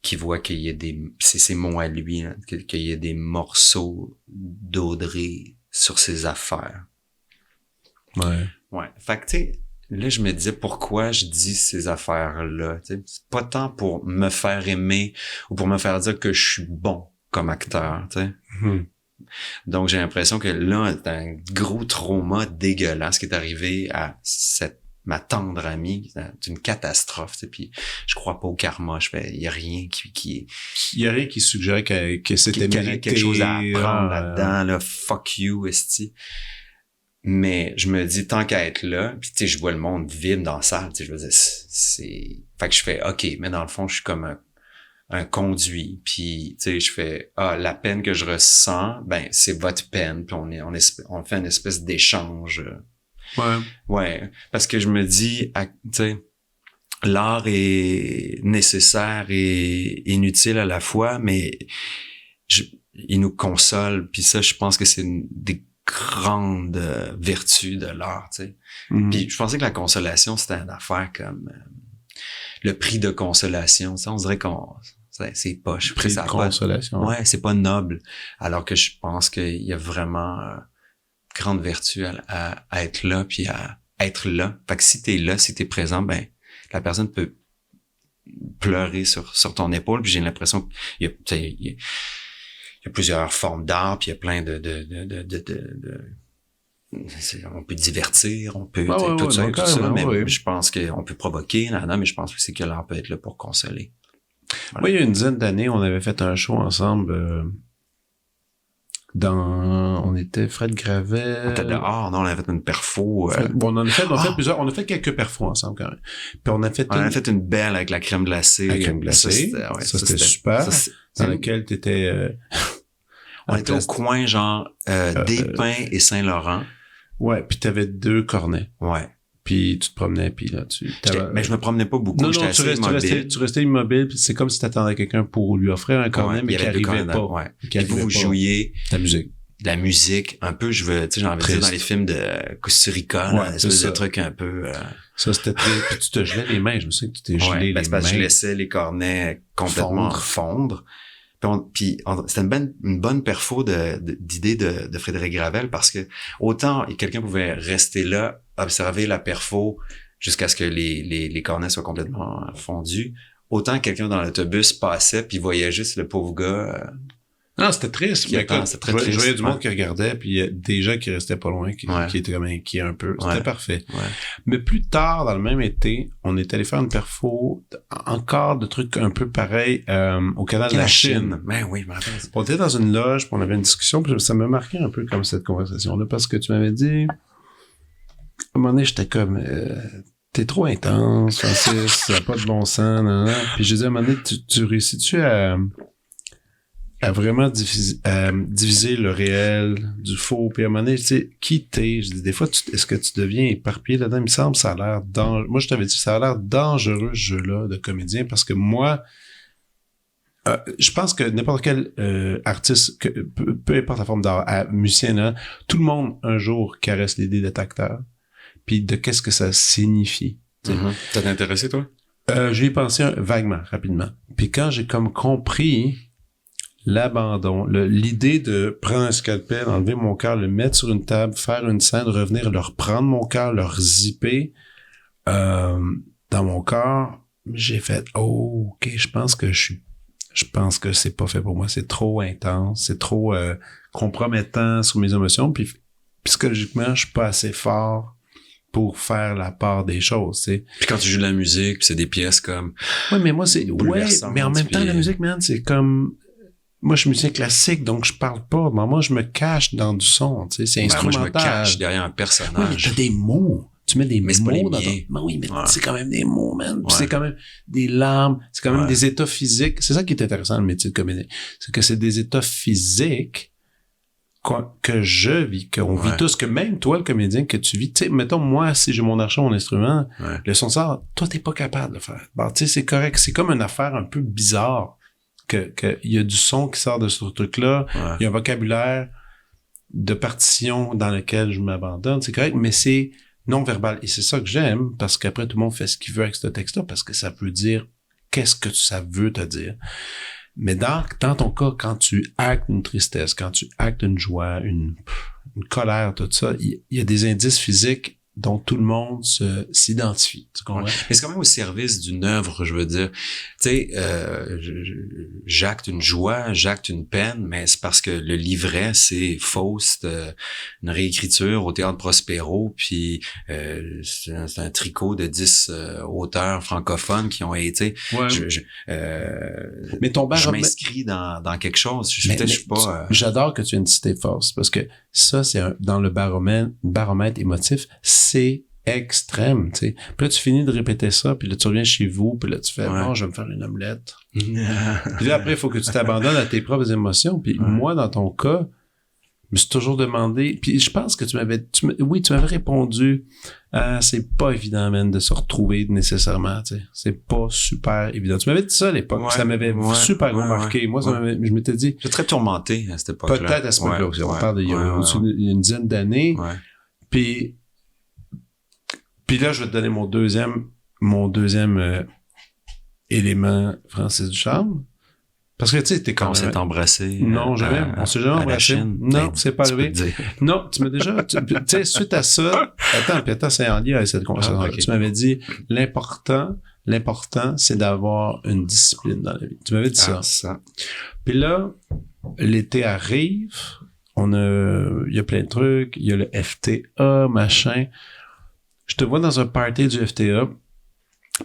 qu'il voit qu'il y a c'est ses mots à lui, hein, qu'il y a des morceaux d'Audrey sur ses affaires. Ouais. Fait que, tu sais, là, je me disais pourquoi je dis ces affaires-là. Tu sais, c'est pas tant pour me faire aimer ou pour me faire dire que je suis bon comme acteur, tu sais. Donc, j'ai l'impression que là, c'est un gros trauma dégueulasse qui est arrivé à ma tendre amie. C'est une catastrophe, tu sais. Puis, je crois pas au karma. Il y a rien qui il y a rien qui suggérait que c'était mérité, quelque chose à apprendre là-dedans, là. Fuck you, esti. Mais je me dis, tant qu'à être là, puis tu sais, je vois le monde vide dans la salle, tu sais, je me dis, fait que je fais, OK, mais dans le fond, je suis comme un conduit, puis tu sais, je fais, la peine que je ressens, ben, c'est votre peine, puis on fait une espèce d'échange. Ouais, parce que je me dis, tu sais, l'art est nécessaire et inutile à la fois, mais il nous console, puis ça, je pense que c'est une des grandes vertus de l'art, tu sais. Puis je pensais que la consolation, c'était une affaire comme le prix de consolation, tu sais, on dirait c'est poche. Prix de consolation. Ouais, c'est pas noble. Alors que je pense qu'il y a vraiment grande vertu à être là, puis à être là. Fait que si t'es là, si t'es présent, ben la personne peut pleurer sur ton épaule, puis j'ai l'impression qu'il y a plusieurs formes d'art, puis il y a plein on peut divertir, on peut tout ça, mais je pense qu'on peut provoquer, mais je pense aussi que l'art peut être là pour consoler. Voilà. Moi, il y a une dizaine d'années, on avait fait un show ensemble on était Fred Gravel. On était dehors, non, on avait fait une perfo. On a fait quelques perfos ensemble quand même. Puis on a fait une belle avec la crème glacée. La crème glacée. Ça, c'était super. Dans lequel t'étais... on était au coin, genre, Despins et Saint-Laurent. Ouais, puis t'avais 2 cornets. Ouais. Puis tu te promenais, puis là, mais je me promenais pas beaucoup. Non, tu restais immobile, puis c'est comme si t'attendais quelqu'un pour lui offrir un cornet, mais qui arrivait pas. Ouais. Et vous jouiez la musique, un peu, j'ai envie de dire dans les films de Costa Rica, une espèce de truc un peu... Ça, c'était très... Puis tu te gelais les mains, je me souviens que tu t'es gelé les mains. Parce que je laissais les cornets complètement fondre. Puis c'était une bonne perfo d'idée de Frédéric Gravel, parce que autant quelqu'un pouvait rester là, observer la perfo jusqu'à ce que les cornets soient complètement fondus, autant quelqu'un dans l'autobus passait puis voyait juste le pauvre gars. Non, c'était triste. C'était très triste. Je voyais du monde qui regardait, puis il y a des gens qui restaient pas loin, qui étaient comme inquiets un peu. C'était parfait. Ouais. Mais plus tard, dans le même été, on est allé faire une perfo, encore de trucs un peu pareils, au canal de la Chine. Ben oui, je me rappelle. On était dans une loge, puis on avait une discussion, puis ça m'a marqué un peu comme cette conversation-là, parce que tu m'avais dit, à un moment donné, j'étais comme, t'es trop intense, Francis, ça n'a pas de bon sens, nan. Puis j'ai dit, à un moment donné, tu réussis-tu à vraiment diviser le réel du faux. Puis à un moment donné, tu sais, qui t'es? Je dis, des fois, est-ce que tu deviens éparpillé là-dedans? Il me semble, ça a l'air dangereux. Moi, je t'avais dit, ça a l'air dangereux, ce jeu-là, de comédien, parce que moi, je pense que n'importe quel artiste, peu importe la forme d'art, musicien, là, tout le monde, un jour, caresse l'idée d'être acteur. Puis de qu'est-ce que ça signifie. Ça t'a intéressé, toi? J'y ai pensé vaguement, rapidement. Puis quand j'ai comme compris l'abandon, l'idée de prendre un scalpel, enlever mon cœur, le mettre sur une table, faire une scène, revenir, leur prendre mon cœur, leur zipper dans mon corps, j'ai fait « Oh, OK, je pense que c'est pas fait pour moi. C'est trop intense, c'est trop compromettant sur mes émotions. Puis psychologiquement, je suis pas assez fort pour faire la part des choses, tu sais. Puis quand tu joues de la musique, puis c'est des pièces comme... Oui, mais moi, mais en même temps, la musique, man, c'est comme... Moi, je suis musicien classique, donc je parle pas. Moi, je me cache dans du son, tu sais. C'est instrumental. Moi, je me cache derrière un personnage. Oui, mais t'as des mots. Tu mets des mots dans ton... Mais oui, mais c'est quand même des mots, man. Puis c'est quand même des larmes. C'est quand même des états physiques. C'est ça qui est intéressant dans le métier de comédien. C'est que c'est des états physiques que je vis, qu'on vit tous, que même toi, le comédien, que tu vis. Tu sais, mettons, moi, si j'ai mon archet, mon instrument, le son sort, toi, t'es pas capable de le faire. Bon, tu sais, c'est correct. C'est comme une affaire un peu bizarre que il y a du son qui sort de ce truc-là. Il y a un vocabulaire de partition dans lequel je m'abandonne. C'est correct, mais c'est non-verbal. Et c'est ça que j'aime, parce qu'après, tout le monde fait ce qu'il veut avec ce texte-là, parce que ça peut dire qu'est-ce que ça veut te dire. Mais dans ton cas, quand tu actes une tristesse, quand tu actes une joie, une colère, tout ça, il y a des indices physiques dont tout le monde s'identifie. Tu comprends? Mais c'est quand même au service d'une œuvre, je veux dire. Tu sais, j'acte une joie, j'acte une peine, mais c'est parce que le livret, c'est Faust, une réécriture au Théâtre Prospero, puis c'est un tricot de 10 auteurs francophones qui ont été... Ouais. Mais je m'inscris dans quelque chose. Je suis pas... J'adore que tu aies une cité Faust, parce que ça, c'est dans le baromètre émotif, c'est extrême, tu sais. Puis là, tu finis de répéter ça, puis là, tu reviens chez vous, puis là, tu fais « Oh, je vais me faire une omelette. » Puis là, après, il faut que tu t'abandonnes à tes propres émotions. Puis moi, dans ton cas, je me suis toujours demandé... Puis je pense que tu m'avais répondu « c'est pas évident, man, de se retrouver nécessairement, tu sais. C'est pas super évident. » Tu m'avais dit ça à l'époque. Ça m'avait super marqué. Moi, je m'étais dit... J'étais très tourmenté à cette époque-là. Peut-être à ce moment-là aussi. On parle d'il y a une dizaine d'années. Puis là, je vais te donner mon deuxième élément, Francis Ducharme. Parce que, tu sais, t'es quand même... On s'est embrassé. Non, jamais. On s'est jamais embrassé. Non, c'est pas arrivé. Non, tu m'as déjà... Tu sais, suite à ça... Attends, c'est en lien avec cette conversation. Okay. Tu m'avais dit, l'important, c'est d'avoir une discipline dans la vie. Tu m'avais dit ça. Puis là, l'été arrive, il y a plein de trucs, il y a le FTA, machin. Je te vois dans un party du FTA.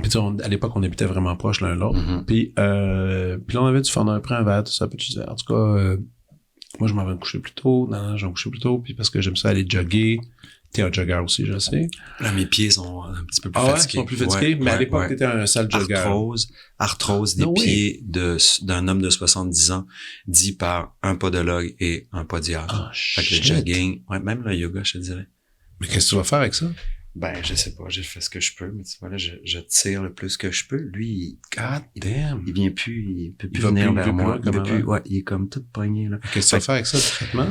Puis à l'époque, on habitait vraiment proches l'un l'autre. Mm-hmm. Puis là, on avait du fun, on avait pris un verre, tout ça. Puis tu disais, en tout cas, moi, je m'en vais me coucher plus tôt. Non, je vais me coucher plus tôt. Puis parce que j'aime ça aller jogger. T'es un jogger aussi, je sais. Là, mes pieds sont un petit peu plus fatigués. Ils sont plus fatigués. Mais à l'époque, t'étais un sale jogger. Arthrose des pieds d'un homme de 70 ans, dit par un podologue et un podiatre. Fait que le jogging, même le yoga, je te dirais. Mais qu'est-ce que tu vas faire avec ça? Ben, je sais pas, j'ai fait ce que je peux, mais tu vois, là, je tire le plus que je peux. Lui, il vient plus, il peut plus venir vers moi. Il est comme tout pogné, là. Qu'est-ce que tu vas faire avec ça, du traitement?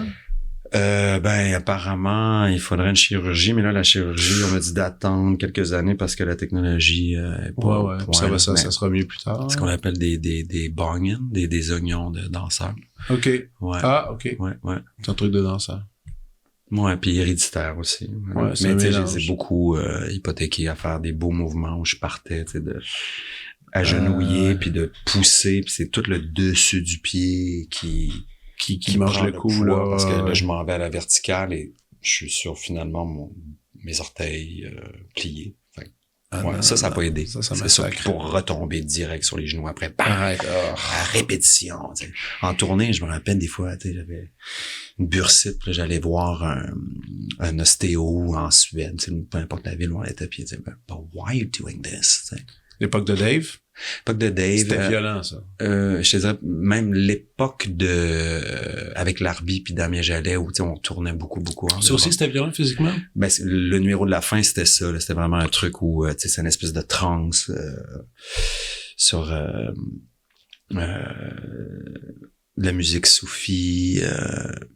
Ben, apparemment, il faudrait une chirurgie, mais là, la chirurgie, on m'a dit d'attendre quelques années parce que la technologie est pas... ça sera mieux plus tard. Ce qu'on appelle des bunions, des oignons de danseur. OK. Ouais. Ah, OK. Ouais. C'est un truc de danseur. Ouais, puis héréditaire aussi. Ouais, mais tu sais, j'ai beaucoup hypothéqué à faire des beaux mouvements où je partais, tu sais, de agenouiller puis de pousser, puis c'est tout le dessus du pied qui mange le coup là, parce que là je m'en vais à la verticale et je suis sur finalement mes orteils pliés. Ça n'a pas aidé. C'est ça pour retomber direct sur les genoux après. À répétition. T'sais. En tournée, je me rappelle des fois, j'avais une bursite, puis j'allais voir un ostéo en Suède, peu importe la ville où on était, puis il disait, but why are you doing this? T'sais. L'époque de Dave. L'époque de Dave. C'était violent, ça. Je te dirais, même l'époque avec Larbi puis Damien Jalais, où, tu sais, on tournait beaucoup. Ça aussi, c'était violent physiquement? Ben, le numéro de la fin, c'était ça, là. C'était vraiment un truc où, tu sais, c'est une espèce de transe, sur, la musique soufie,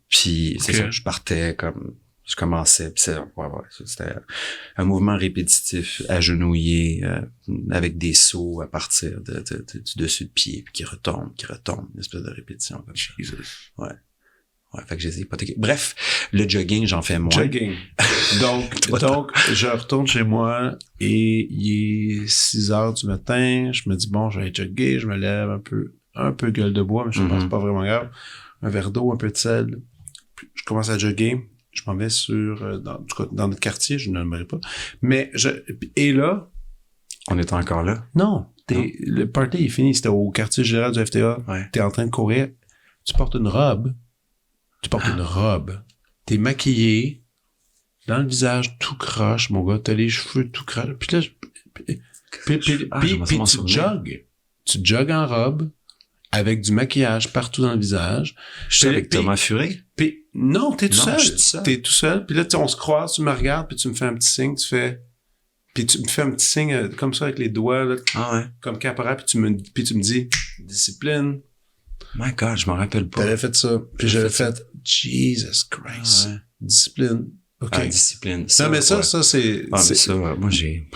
puis c'est ça, je commençais, puis c'était un mouvement répétitif, agenouillé, avec des sauts à partir du dessus de pied, puis qui retombe, une espèce de répétition comme ça. Jesus. Ouais, fait que j'ai hypothéqué. Bref, le jogging, j'en fais moins. Jogging. Donc, je retourne chez moi et il est 6h du matin, je me dis, bon, je vais aller jogger, je me lève un peu gueule de bois, mais je pense pas vraiment grave. Un verre d'eau, un peu de sel. Puis je commence à jogger. Je m'en vais dans notre quartier, je ne le nommerai pas. Et là. On est encore là? Non. Le party est fini. C'était au quartier général du FTA. Ouais. T'es en train de courir. Tu portes une robe. T'es maquillé. Dans le visage, tout croche, mon gars. T'as les cheveux tout croche. Puis là, puis tu jogues. Tu jogues en robe. Avec du maquillage partout dans le visage. Je suis avec Thomas Furet? Puis non, t'es tout seul. Je suis tout seul. T'es tout seul. Puis là, on se croise, tu me regardes, puis tu me fais un petit signe, puis tu me fais un petit signe comme ça avec les doigts, là, comme caporal, puis tu me dis, discipline. My God, je m'en rappelle pas. T'avais fait ça. Puis j'avais fait, Jesus Christ. Discipline. OK. Discipline. Ça, non, mais ça, c'est... ça, moi, j'ai...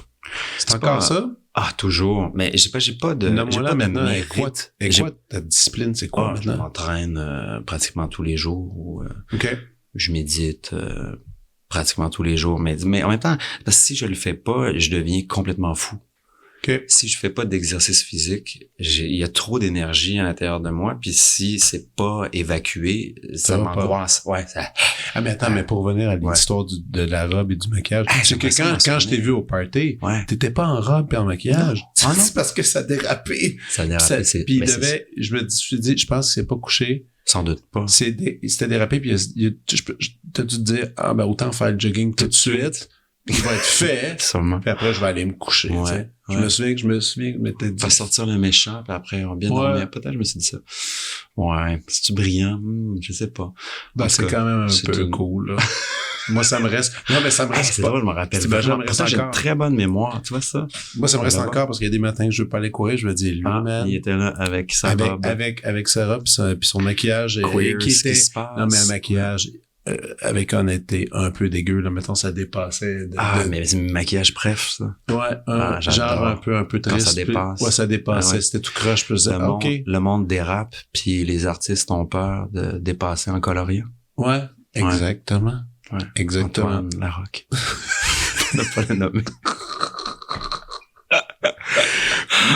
C'est encore ça? Ah, toujours. Mais j'ai pas de... Non, maintenant, quoi ta discipline, c'est quoi maintenant? Je m'entraîne pratiquement tous les jours. OK. Je médite pratiquement tous les jours. Mais en même temps, parce que si je le fais pas, je deviens complètement fou. Okay. Si je fais pas d'exercice physique, il y a trop d'énergie à l'intérieur de moi, puis si c'est pas évacué, ça m'angoisse. Ouais, ça... mais attends, mais pour revenir à l'histoire de la robe et du maquillage, tu sais que quand je t'ai vu au party, t'étais pas en robe et en maquillage. Non. C'est parce que ça dérapait. Ça dérapait, puis je me suis dit, je pense que c'est pas couché. Sans doute pas. C'était dérapé, puis t'as dû te dire, autant faire le jogging tout de suite. Qui va être fait. Sûrement. Puis après, je vais aller me coucher. Ouais. Je me souviens que je m'étais dit. Va sortir le méchant, puis après, on va bien dormir. Peut-être, je me suis dit ça. Ouais. C'est-tu brillant? Je sais pas. C'est quand même un peu cool, là. Moi, ça me reste. Non, mais ça me reste c'est pas. Drôle, je me rappelle. Pourtant, j'ai une très bonne mémoire. Tu vois ça? Moi, ça me reste encore parce qu'il y a des matins que je veux pas aller courir. Je me dis, lui, man. Il était là avec sa robe. Avec sa robe, puis son maquillage. Queer, qui était. Non, mais un maquillage. Avec honnêteté, un peu dégueu, là, mettons, ça dépassait. Mais c'est un maquillage bref, ça. Ouais, genre un peu triste. Quand ça dépasse. Ouais, ça dépassait, c'était tout croche, puis le monde dérape, puis les artistes ont peur de dépasser en coloriant. Ouais, exactement. Ouais. Exactement. Antoine Larocque. Ne pas le nommer.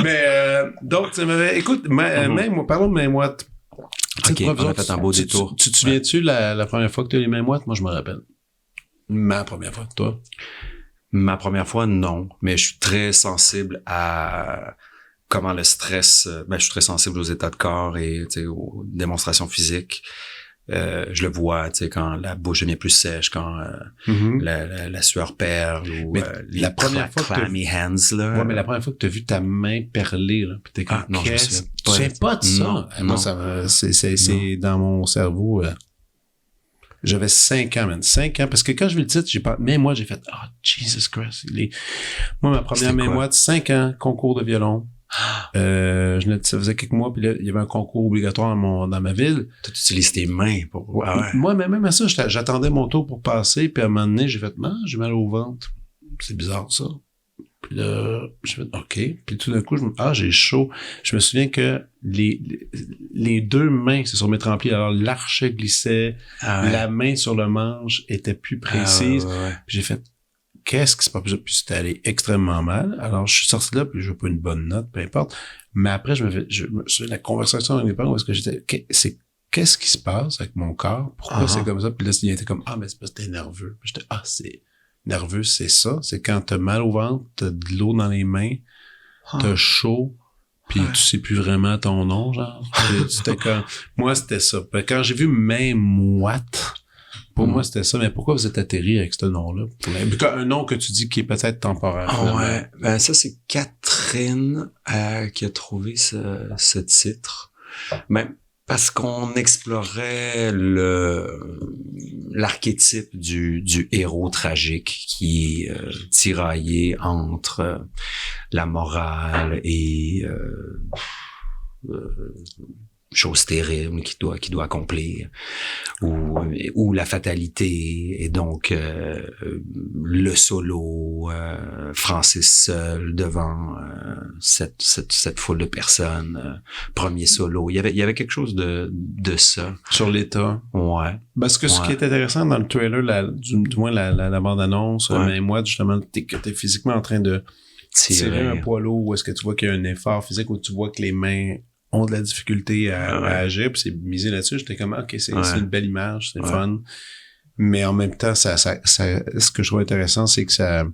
Mais, donc, écoute, même, parlons de Main-Moite. OK, on a fait un beau détour. Tu te souviens-tu la première fois que tu as eu les mains moites? Moi, je me rappelle. Ma première fois, toi? Ma première fois, non. Mais je suis très sensible à comment le stress... je suis très sensible aux états de corps et aux démonstrations physiques. Je le vois, quand la bouche devient plus sèche, quand la sueur perle ou la première fois clammy hands, là. Ouais, mais la première fois que tu as vu ta main perler, là, puis t'es comme, non, je sais pas de ça. Non, moi, c'est dans mon cerveau. J'avais 5 ans, man. 5 ans. Parce que quand je vis le titre, moi, j'ai fait, Jesus Christ. Moi, ma première mémoire, 5 ans, concours de violon. Ça faisait quelques mois, puis là, il y avait un concours obligatoire dans ma ville. Tu utilises tes mains pour... Moi, mais même à ça, j'attendais mon tour pour passer, puis à un moment donné, j'ai fait, j'ai mal au ventre. C'est bizarre, ça. Puis là, j'ai fait, OK. Puis tout d'un coup, j'ai chaud. Je me souviens que les deux mains, c'est sur mes tremplins. Alors, l'archet glissait, la main sur le manche était plus précise. Puis j'ai fait, qu'est-ce qui se passe? Puis c'était allé extrêmement mal. Alors, je suis sorti de là, puis je veux pas une bonne note, peu importe. Mais après, je me suis la conversation avec mes parents où est-ce que j'étais, qu'est-ce qui se passe avec mon corps? Pourquoi c'est comme ça? Puis là, il était comme, mais c'est parce que t'es nerveux. Puis j'étais, c'est nerveux, c'est ça. C'est quand t'as mal au ventre, t'as de l'eau dans les mains, t'as chaud, puis tu sais plus vraiment ton nom, genre. C'était comme, moi, c'était ça. Puis quand j'ai vu main moite, Pour moi, c'était ça. Mais pourquoi vous êtes atterri avec ce nom-là? Un nom que tu dis qui est peut-être temporaire. Ouais. Ben, ça, c'est Catherine qui a trouvé ce titre. Ben, parce qu'on explorait l'archétype du héros tragique qui est tiraillé entre la morale et chose terrible qu'il doit accomplir, ou la fatalité, et donc le solo, Francis seul devant cette foule de personnes, premier solo. Il y avait quelque chose de ça. Sur l'état. Ouais. Parce que ce qui est intéressant dans le trailer, du moins la bande-annonce, mais moi, justement, t'es physiquement en train de tirer un poids lourd, où est-ce que tu vois qu'il y a un effort physique, où tu vois que les mains ont de la difficulté à agir, puis c'est misé là-dessus. J'étais comme, OK, c'est une belle image, c'est fun. Mais en même temps, ce que je trouve intéressant, c'est que ça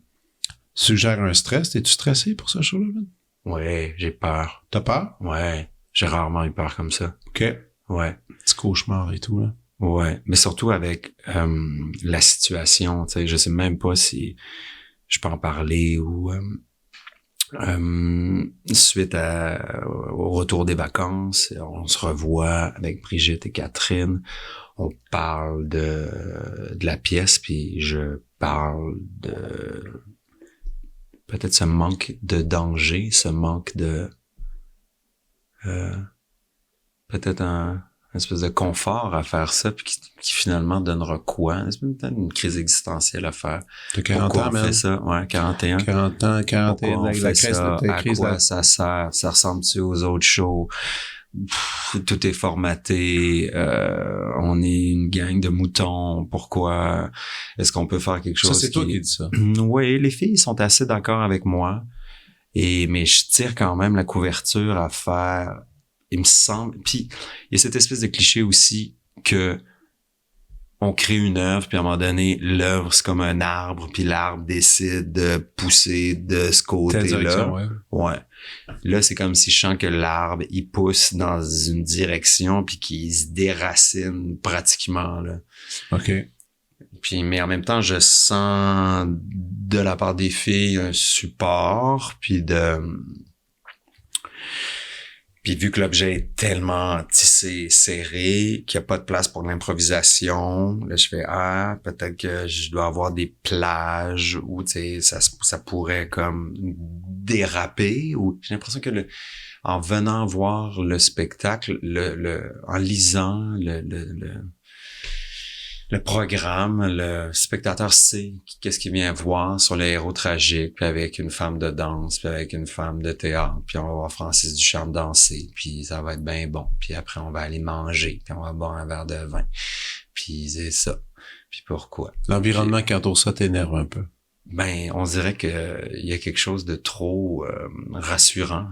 suggère un stress. T'es-tu stressé pour ce show-là, Ben? Ouais, j'ai peur. T'as peur? Ouais, j'ai rarement eu peur comme ça. OK. Ouais. Petit cauchemar et tout, là. Ouais, mais surtout avec la situation, tu sais, je sais même pas si je peux en parler ou... suite au retour des vacances, on se revoit avec Brigitte et Catherine, on parle de la pièce, puis je parle de peut-être ce manque de danger, ce manque de peut-être un espèce de confort à faire ça, puis qui finalement donnera quoi? C'est peut-être une crise existentielle à faire. T'as 40 ans, on fait ça? Ouais, 41. 40 ans, 41, on fait ça? À quoi ça sert? Ça ressemble-tu aux autres shows? Tout est formaté, on est une gang de moutons, pourquoi? Est-ce qu'on peut faire quelque chose? Ça, c'est toi qui dis ça. Oui, les filles sont assez d'accord avec moi, mais je tire quand même la couverture à faire... Il me semble... Puis, il y a cette espèce de cliché aussi que on crée une œuvre, puis à un moment donné, l'œuvre, c'est comme un arbre, puis l'arbre décide de pousser de ce côté-là. Ouais. Là, c'est comme si je sens que l'arbre, il pousse dans une direction, puis qu'il se déracine pratiquement, là. OK. Puis, mais en même temps, je sens de la part des filles un support, puis vu que l'objet est tellement tissé, serré, qu'il n'y a pas de place pour l'improvisation, là, je fais, peut-être que je dois avoir des plages où, tu sais, ça pourrait comme déraper, ou j'ai l'impression que en venant voir le spectacle, en lisant le programme, le spectateur sait qu'est-ce qu'il vient voir sur les héros tragiques, puis avec une femme de danse, puis avec une femme de théâtre, puis on va voir Francis Duchamp danser, puis ça va être bien bon, puis après on va aller manger, puis on va boire un verre de vin, puis c'est ça. Puis pourquoi? L'environnement qui entoure ça t'énerve un peu. Ben, on dirait que il y a quelque chose de trop rassurant.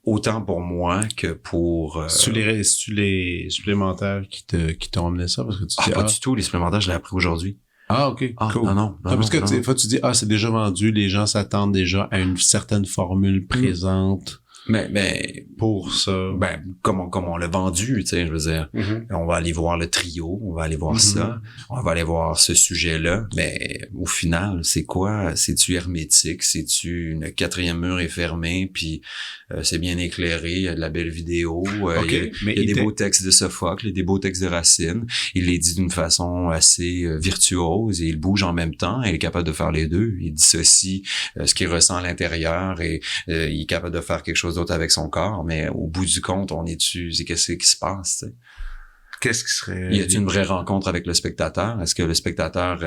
Autant pour moi que pour... C'est-tu les supplémentaires qui t'ont amené ça? Parce que tu dis, pas du tout, les supplémentaires, je l'ai appris aujourd'hui. Ah, OK, cool. Non, parce que des fois, tu dis, c'est déjà vendu, les gens s'attendent déjà à une certaine formule présente. Mais pour ça. Ben, comme on l'a vendu, tu sais, je veux dire. On va aller voir le trio, on va aller voir ça, on va aller voir ce sujet-là, mais au final, c'est quoi? C'est-tu hermétique? C'est-tu une quatrième mur est fermé, puis c'est bien éclairé, il y a de la belle vidéo, il y a des beaux textes de Sophocle, il y a des beaux textes de Racine, il les dit d'une façon assez virtuose, et il bouge en même temps, et il est capable de faire les deux. Il dissocie ce qu'il ressent à l'intérieur, et il est capable de faire quelque chose d'autre avec son corps, mais au bout du compte, on est dessus. C'est qu'est-ce qui se passe, tu sais? Qu'est-ce qui serait... Y a-t-il une vraie rencontre avec le spectateur? Est-ce que le spectateur,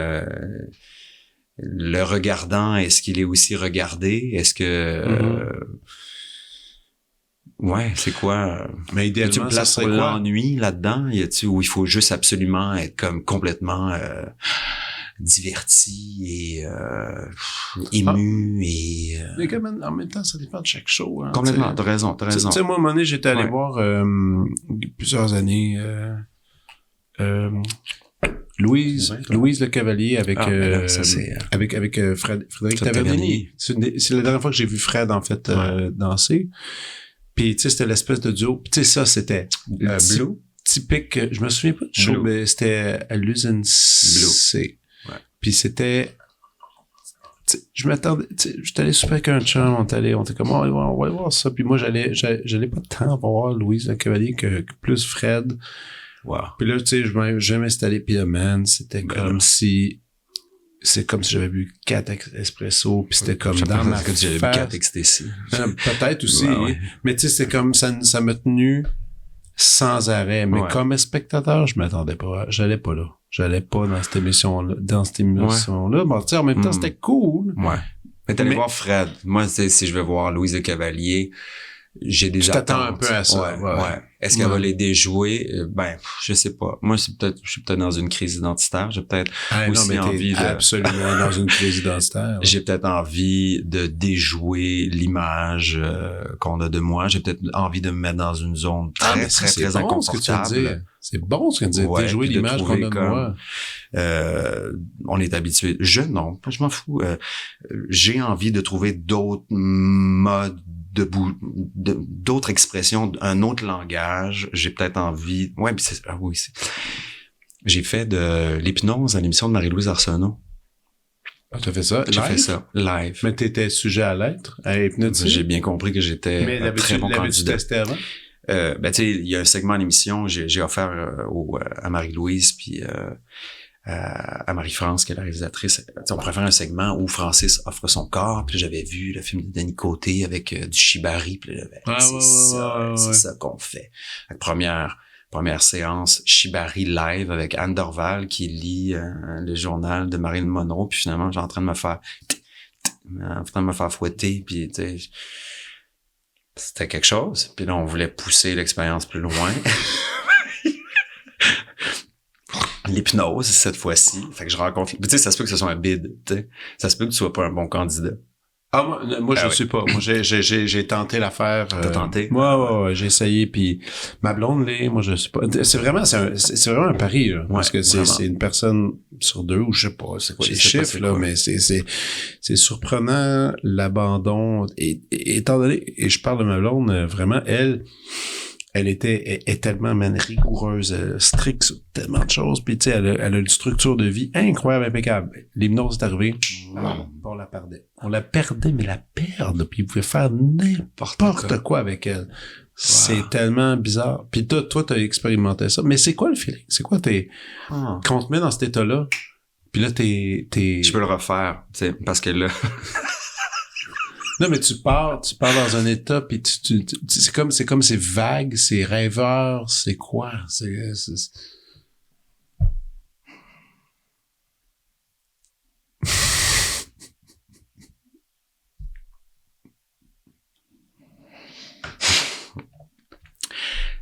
le regardant, est-ce qu'il est aussi regardé? Est-ce que... ouais, c'est quoi? Mais idéalement, y a-t-il une place pour l'ennui là-dedans? Y a-t-il où il faut juste absolument être comme complètement... diverti et ému et... Mais quand même, en même temps, ça dépend de chaque show. Hein, complètement, t'as raison. Tu sais, moi, à un moment donné, j'étais allé voir plusieurs années Louise Le Cavalier avec Frédéric Tavernini. C'est la dernière fois que j'ai vu Fred, en fait, danser. Puis, tu sais, c'était l'espèce de duo. Tu sais, ça, c'était... Blue? typique, je me souviens pas du show, Blue. mais c'était à l'usine C. Ouais. Puis c'était, je m'attendais, j'étais allé super avec un chum, on était comme, on va aller voir ça. Puis moi, j'allais pas tant pour voir Louise Le Cavalier que plus Fred. Wow. Puis là, tu sais, je m'installer, puis là, man, c'était comme si j'avais bu 4 espresso, puis c'était comme dans ma que j'avais bu face. 4 ecstasy. Peut-être aussi, Ouais. mais tu sais, c'est comme ça m'a tenu sans arrêt. Mais Ouais. comme spectateur, je m'attendais pas, j'allais pas là. J'allais pas dans cette émission-là. Bon, tu sais, en même temps, c'était cool. Ouais. Mais t'allais Mais- voir Fred. Moi, si je vais voir Louise Le Cavalier, j'ai des Tu t'attends attentes. un peu à ça, ouais. Est-ce qu'elle va Ouais. les déjouer? Je sais pas. Moi, je suis peut-être dans une crise identitaire. J'ai peut-être Ah, non, aussi mais envie t'es de... absolument dans une crise identitaire. J'ai peut-être envie de déjouer l'image qu'on a de moi. J'ai peut-être envie de me mettre dans une zone très, mais ça, très, c'est très bon, ce que tu viens de inconfortable. dire. C'est bon ce que tu viens de dire. Ouais, Déjouer puis de l'image qu'on trouver a de comme- moi. On est habitué. Non, je m'en fous. J'ai envie de trouver d'autres modes d'autres expressions, un autre langage. J'ai peut-être envie. Ouais, puis j'ai fait de l'hypnose à l'émission de Marie-Louise Arsenault. Ah, t'as fait ça? J'ai live? fait ça live. Mais t'étais sujet à l'être, à hypnotiser. J'ai bien compris que j'étais Mais un très bon l'avais-tu candidat. testé avant? Tu sais, il y a un segment à l'émission, j'ai offert à Marie-Louise puis à Marie-France, qui est la réalisatrice. On pourrait faire un segment où Francis offre son corps, puis là, j'avais vu le film de Denis Côté avec du shibari, puis là, c'est ça qu'on fait. La première séance, shibari live avec Anne Dorval qui lit le journal de Marilyn Monroe, puis finalement, j'ai en train de me faire fouetter, puis tu sais, c'était quelque chose. Puis là, on voulait pousser l'expérience plus loin. L'hypnose, cette fois-ci. Fait que je rencontre... Tu sais, ça se peut que ce soit un bid, tu sais. Ça se peut que tu sois pas un bon candidat. Ah, moi je Ah oui. sais pas. Moi, j'ai tenté l'affaire. T'as tenté? Ouais, j'ai essayé, puis ma blonde l'est, moi je sais pas. C'est vraiment un pari, là. Parce que vraiment. c'est une personne sur deux, ou je sais pas, c'est quoi Je les sais pas chiffres, c'est là, quoi. mais c'est surprenant, l'abandon, et étant donné, et je parle de ma blonde, vraiment, elle est tellement, man, rigoureuse, stricte sur tellement de choses, puis tu sais, elle a une structure de vie incroyable, impeccable. L'hypnose est arrivée, on la perdait. On la perdait, mais la perdre, puis il pouvait faire n'importe quoi avec elle. C'est tellement bizarre. Puis toi, t'as expérimenté ça. Mais c'est quoi le feeling? C'est quoi quand on te met dans cet état-là, puis là, t'es... Je peux le refaire, tu sais, parce que là... Non, mais tu pars dans un état, puis c'est comme c'est vague, c'est rêveur, c'est quoi?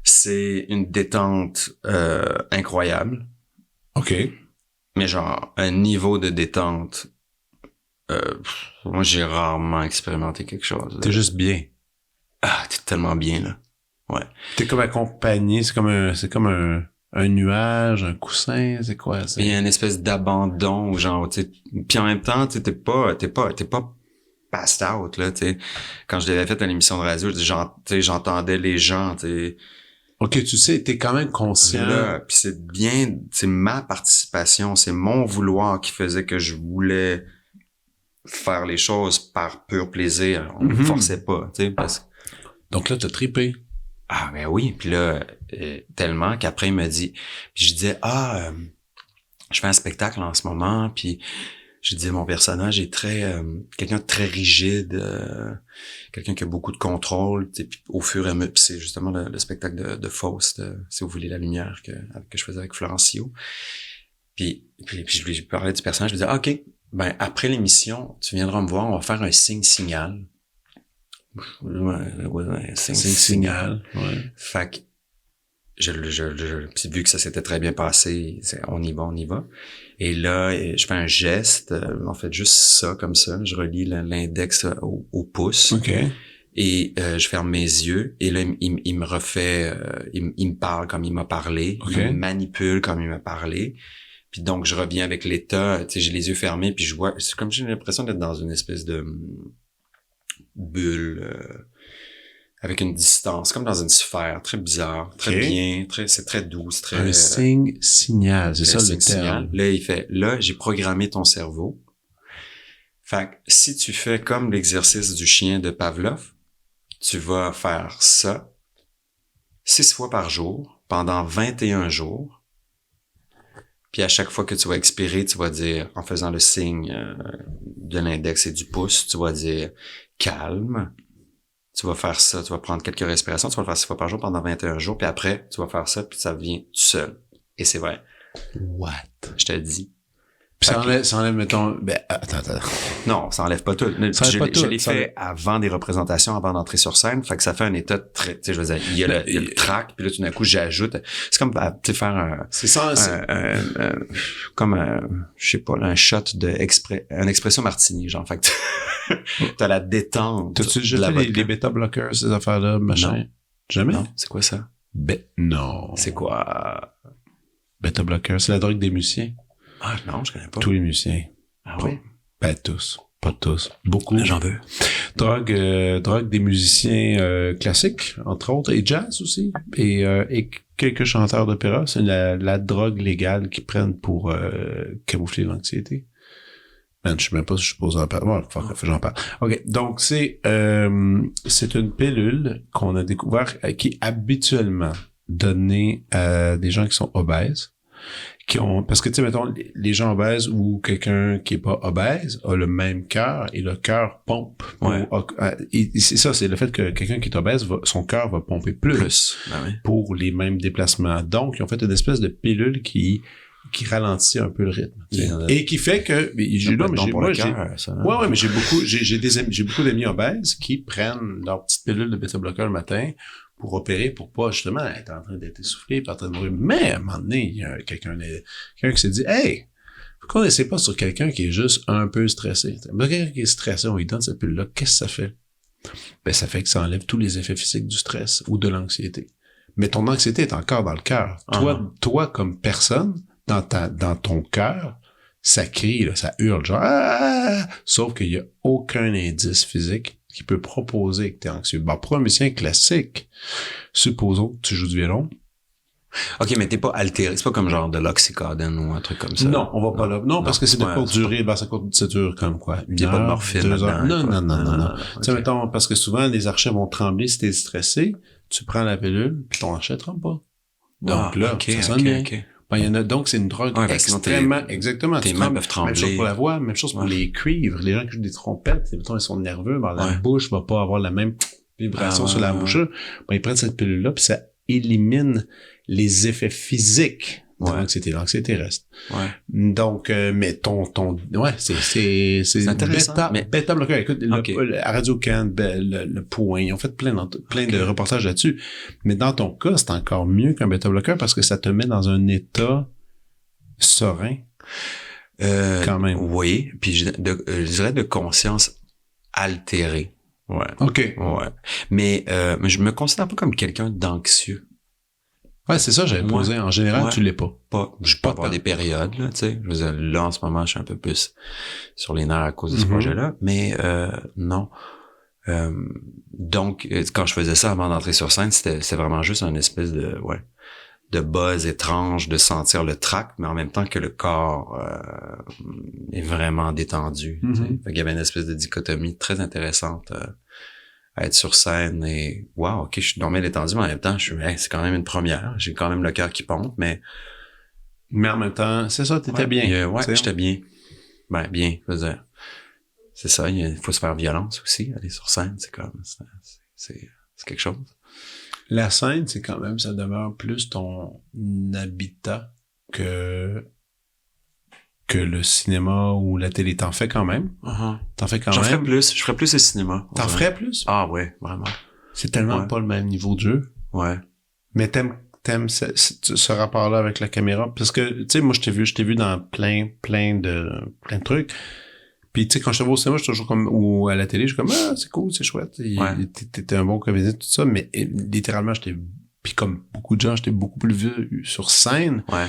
C'est une détente incroyable, OK. mais genre un niveau de détente. Moi, j'ai rarement expérimenté quelque chose. T'es juste bien. Ah, t'es tellement bien, là. Ouais. T'es comme accompagné, c'est comme un nuage, un coussin, c'est quoi? Il y a une espèce d'abandon, où genre, tu sais, puis en même temps, tu sais, t'es pas passed out, là, tu sais. Quand je l'avais fait à l'émission de radio, j'entendais les gens, tu sais. OK, tu sais, t'es quand même conscient. Là, puis c'est ma participation, c'est mon vouloir qui faisait que je voulais faire les choses par pur plaisir. On me forçait pas, tu sais, parce que... Donc là, t'as trippé. Ah, ben oui, puis là, tellement qu'après, il me dit... Puis je disais, je fais un spectacle en ce moment, puis je disais, mon personnage est quelqu'un de très rigide, quelqu'un qui a beaucoup de contrôle, tu sais, puis au fur et à mesure... Puis c'est justement le spectacle de Faust, si vous voulez, la lumière que je faisais avec Florencio. Puis je lui parlais du personnage, je lui disais, OK, ben après l'émission, tu viendras me voir, on va faire un signe-signal. Ouais, Signal. Ouais. Fait que puis vu que ça s'était très bien passé, on y va. Et là, je fais un geste, en fait juste ça, comme ça. Je relie l'index au pouce. OK. Et je ferme mes yeux. Et là, il me refait... il me parle comme il m'a parlé. Okay. Il me manipule comme il m'a parlé. Puis donc, je reviens avec l'état. Tu sais, j'ai les yeux fermés, puis je vois... C'est comme j'ai l'impression d'être dans une espèce de bulle... avec une distance, comme dans une sphère, très bizarre, très bien, c'est très doux, c'est très... Un signal, c'est ça le terme. Signal. Là, il fait, là, j'ai programmé ton cerveau. Fait que si tu fais comme l'exercice du chien de Pavlov, tu vas faire ça 6 fois par jour, pendant 21 jours. Puis à chaque fois que tu vas expirer, tu vas dire, en faisant le signe de l'index et du pouce, tu vas dire calme. Tu vas faire ça, tu vas prendre quelques respirations, tu vas le faire 6 fois par jour pendant 21 jours, puis après, tu vas faire ça, puis ça vient tout seul. Et c'est vrai. What? Je te le dis. Puis ça enlève, mettons... Ben, attends. Non, ça enlève pas tout. Je l'ai fait avant des représentations, avant d'entrer sur scène, fait que ça fait un état très... Tu sais, je veux dire, il y a le track, puis là, tout d'un coup, j'ajoute... C'est comme, tu sais, faire un... C'est ça, comme un... Je sais pas, là, un shot un expresso martini, genre, fait que t'as la détente. T'as-tu déjà fait les bêta-bloqueurs, ces affaires-là, machin? Non. Jamais? Non, c'est quoi ça? Non. C'est quoi? Bêta-bloqueurs, c'est la drogue des musiciens. Ah non, je connais pas. Tous les musiciens. Ah oui? Ben tous. Pas tous. Beaucoup. J'en veux. Drogue des musiciens classiques, entre autres, et jazz aussi. Et quelques chanteurs d'opéra. C'est la drogue légale qu'ils prennent pour camoufler l'anxiété. Man, je sais même pas si je suppose en parler. Bon, j'en parle. OK. Donc, c'est une pilule qu'on a découvert qui est habituellement donnée à des gens qui sont obèses. Parce que, tu sais, mettons, les gens obèses ou quelqu'un qui est pas obèse a le même cœur et le cœur pompe. Ouais. Et c'est ça, c'est le fait que quelqu'un qui est obèse, son cœur va pomper plus Ben oui. pour les mêmes déplacements. Donc, ils ont fait une espèce de pilule qui ralentit un peu le rythme. Et qui fait que, mais j'ai beaucoup d'amis obèses qui prennent leur petite pilule de bêta-bloqueur le matin pour opérer, pour pas justement être en train d'être essoufflé, pas en train de mourir. Mais à un moment donné, il y a quelqu'un qui s'est dit, hey, pourquoi on n'essaie pas sur quelqu'un qui est juste un peu stressé? Quelqu'un qui est stressé, on lui donne cette pilule-là, qu'est-ce que ça fait? Ben, ça fait que ça enlève tous les effets physiques du stress ou de l'anxiété. Mais ton anxiété est encore dans le cœur. Toi, comme personne, dans ton cœur, ça crie, là, ça hurle, genre, ah! Sauf qu'il y a aucun indice physique qui peut proposer que t'es anxieux. Bon, pour un musicien classique, supposons que tu joues du violon. OK, mais t'es pas altéré. C'est pas comme genre de l'oxycodone ou un truc comme ça. Non, on va pas là. Non, parce que c'est de courte durée. Ben, ça dure comme quoi? Une heure, pas de morphine 2 heures. Non. Tu sais, okay. mettons, parce que souvent, les archets vont trembler si t'es stressé. Tu prends la pilule, puis ton archet tremble pas. Donc ça sonne bien. Ben, il y en a, donc c'est une drogue extrêmement, exactement. Tes mains peuvent trembler. Même chose pour la voix, même chose pour les cuivres. Les gens qui jouent des trompettes, mettons, ils sont nerveux, ben, la bouche va pas avoir la même vibration sur la bouche. Ben, ils prennent cette pilule-là, puis ça élimine les effets physiques de l'anxiété. L'anxiété reste. Ouais. Donc, mais c'est intéressant. Bêta-bloqueur. Écoute, à Radio-Can, le Point, ils ont fait plein de reportages là-dessus. Mais dans ton cas, c'est encore mieux qu'un bêta-bloqueur parce que ça te met dans un état serein. Quand même. Oui. Puis je dirais de conscience altérée. Ouais. OK. Ouais. Mais je me considère pas comme quelqu'un d'anxieux. Ouais, c'est ça, j'avais posé. En général, tu l'es pas. Je peux avoir des périodes, là, tu sais. Je veux dire, là, en ce moment, je suis un peu plus sur les nerfs à cause de ce projet-là. Mais, non. Donc, quand je faisais ça avant d'entrer sur scène, c'était vraiment juste une espèce de buzz étrange de sentir le trac, mais en même temps que le corps, est vraiment détendu. Fait qu'il y avait une espèce de dichotomie très intéressante, à être sur scène et wow, ok, je suis dormais détendu, mais en même temps, c'est quand même une première. J'ai quand même le cœur qui pompe, mais en même temps, c'est ça, t'étais bien. J'étais bien. Ben, bien, je veux dire. C'est ça, il faut se faire violence aussi, aller sur scène, c'est comme, c'est quelque chose. La scène, c'est quand même, ça demeure plus ton habitat que le cinéma ou la télé. T'en fais quand même. T'en fais quand même. Je ferais plus le cinéma. T'en ferais plus? Ah ouais, vraiment. C'est tellement pas le même niveau de jeu. Ouais. Mais t'aimes ce rapport-là avec la caméra? Parce que, tu sais, moi, je t'ai vu dans plein de trucs. Puis, tu sais, quand je te vois au cinéma, je suis toujours comme, ou à la télé, je suis comme, c'est cool, c'est chouette. T'es un bon comédien, tout ça. Mais littéralement, puis comme beaucoup de gens, j'étais beaucoup plus vu sur scène. Ouais.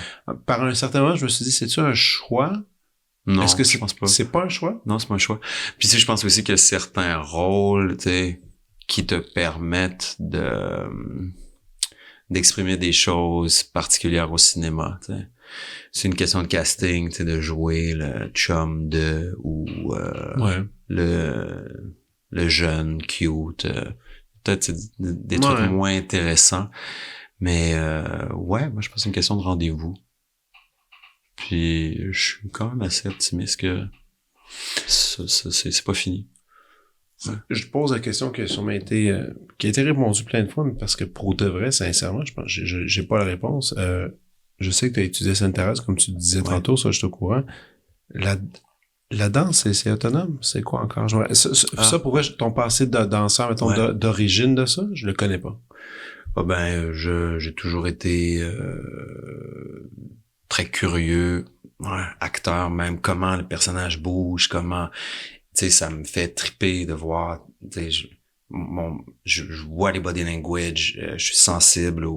Par un certain moment, je me suis dit, c'est-tu un choix? Non, est-ce que je pense pas. C'est pas un choix? Non, c'est pas un choix. Puis tu sais, je pense aussi que certains rôles, tu sais, qui te permettent d'exprimer des choses particulières au cinéma, tu sais. C'est une question de casting, tu sais, de jouer le chum ou le jeune cute, peut-être des trucs moins intéressants, mais moi je pense que c'est une question de rendez-vous. Puis je suis quand même assez optimiste que c'est pas fini. Ouais. Je pose la question qui a sûrement été qui a été répondue plein de fois, mais parce que pour de vrai, sincèrement, je pense j'ai pas la réponse. Je sais que tu as étudié Sainte-Thérèse, comme tu disais tantôt, ça je suis au courant. La danse, c'est autonome? C'est quoi encore? Ça pourrait, ton passé de danseur, mettons, d'origine de ça, je le connais pas. Ah ben, j'ai toujours été très curieux, acteur même, comment le personnage bouge, comment, tu sais, ça me fait triper de voir, tu sais, je vois les body language, je suis sensible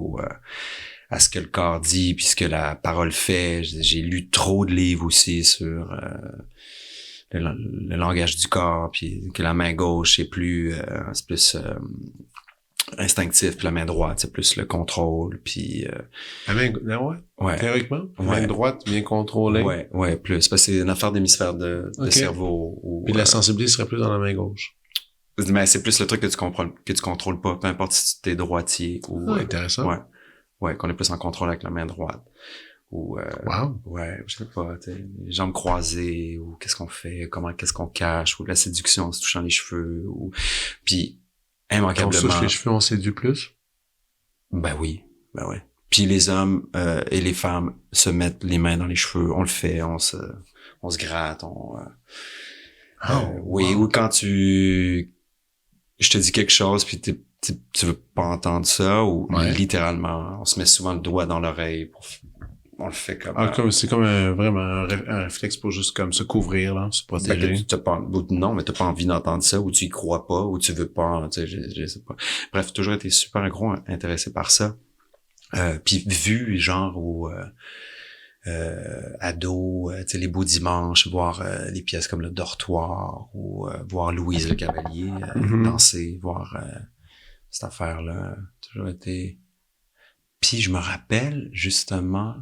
à ce que le corps dit, puis ce que la parole fait. J'ai lu trop de livres aussi sur le langage du corps, puis que la main gauche c'est plus instinctif, puis la main droite c'est plus le contrôle, puis la main théoriquement, la main droite bien contrôlée. Ouais, plus parce que c'est une affaire d'hémisphère de cerveau. Puis la sensibilité serait plus dans la main gauche. Mais c'est plus le truc que tu contrôles pas, peu importe si tu es droitier ou intéressant. Ouais, qu'on est plus en contrôle avec la main droite. Ou je sais pas, les jambes croisées, ou qu'est-ce qu'on fait, qu'est-ce qu'on cache, ou la séduction en se touchant les cheveux, ou puis immanquablement. Quand on se touche les cheveux, on séduit plus? Ben oui. Puis les hommes et les femmes se mettent les mains dans les cheveux, on le fait, on se gratte, ou quand je te dis quelque chose puis tu veux pas entendre ça, ou littéralement on se met souvent le doigt dans l'oreille on le fait comme c'est comme vraiment un réflexe pour juste comme se couvrir là, se protéger. Non, mais t'as pas envie d'entendre ça, ou tu y crois pas, ou tu veux pas, tu sais, je sais pas. Bref, toujours été super gros intéressé par ça. Puis vu genre au ado, tu sais, les beaux dimanches, voir les pièces comme le Dortoir, ou voir Louise Le Cavalier danser, voir cette affaire-là, toujours été. Puis je me rappelle justement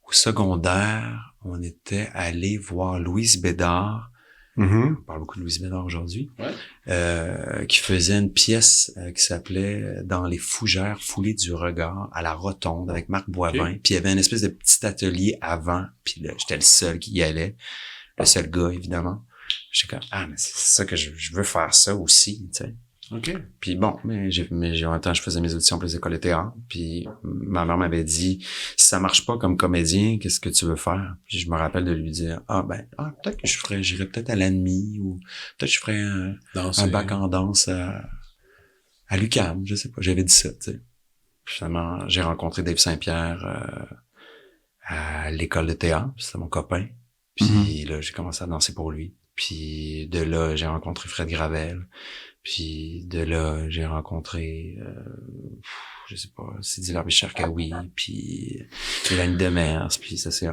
au secondaire, on était allé voir Louise Bédard. On parle beaucoup de Louise Bédard aujourd'hui. Qui faisait une pièce qui s'appelait Dans les fougères foulées du regard à la Rotonde avec Marc Boivin. Puis il y avait une espèce de petit atelier avant. Puis là, j'étais le seul qui y allait. Le seul gars, évidemment. J'étais comme, mais c'est ça que je veux faire ça aussi, tu sais. OK. Puis bon, mais en même temps, je faisais mes auditions pour les écoles de théâtre. Puis ma mère m'avait dit, si ça marche pas comme comédien, qu'est-ce que tu veux faire? Puis je me rappelle de lui dire, peut-être que j'irais peut-être à l'ANMI, ou peut-être que je ferais un bac en danse à l'UQAM, je sais pas. J'avais dit ça, tu sais. Finalement, j'ai rencontré Dave Saint-Pierre à l'école de théâtre. C'était mon copain. Puis là, j'ai commencé à danser pour lui. Puis de là, j'ai rencontré Fred Gravel. Puis de là, j'ai rencontré, je sais pas, Sidi Larbi-Cherkaoui, puis Mélanie Demers, puis ça c'est Mais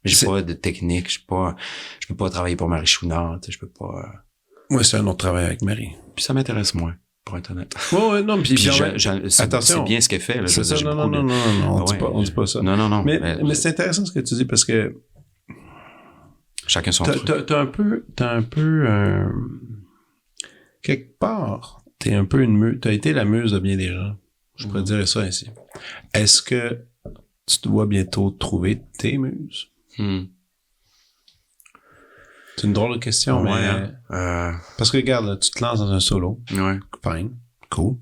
j'ai pas de technique, je peux pas travailler pour Marie Chouinard, tu sais, je peux pas. Ouais, c'est un autre travail avec Marie. Puis ça m'intéresse moins, pour être honnête. Non, puis attention, c'est bien ce qu'elle fait, là. C'est ça, non, on dit pas ça. Non. Mais c'est intéressant ce que tu dis, parce que chacun son truc. T'as un peu quelque part, t'es un peu t'as été la muse de bien des gens. Je pourrais dire ça ainsi. Est-ce que tu dois bientôt trouver tes muses? C'est une drôle de question, mais parce que regarde, là, tu te lances dans un solo. Fine, cool.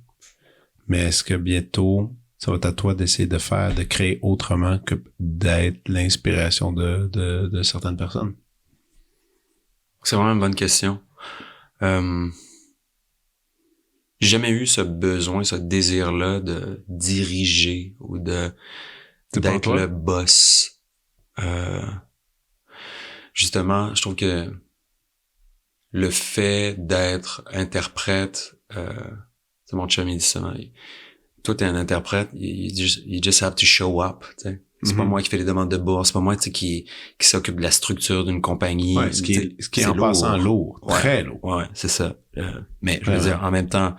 Mais est-ce que bientôt, ça va être à toi d'essayer de créer autrement que d'être l'inspiration de certaines personnes? C'est vraiment une bonne question. J'ai jamais eu ce besoin, ce désir-là de diriger ou d'être le boss. Justement, je trouve que le fait d'être interprète, c'est mon chum, il dit ça. Toi, t'es un interprète, you just have to show up, tu sais. C'est pas moi qui fais les demandes de bourse. C'est pas moi, tu sais, qui s'occupe de la structure d'une compagnie. Ouais, ce qui est en lourd. passant lourd. Ouais, très lourd. Ouais, c'est ça. Mais je veux dire, en même temps,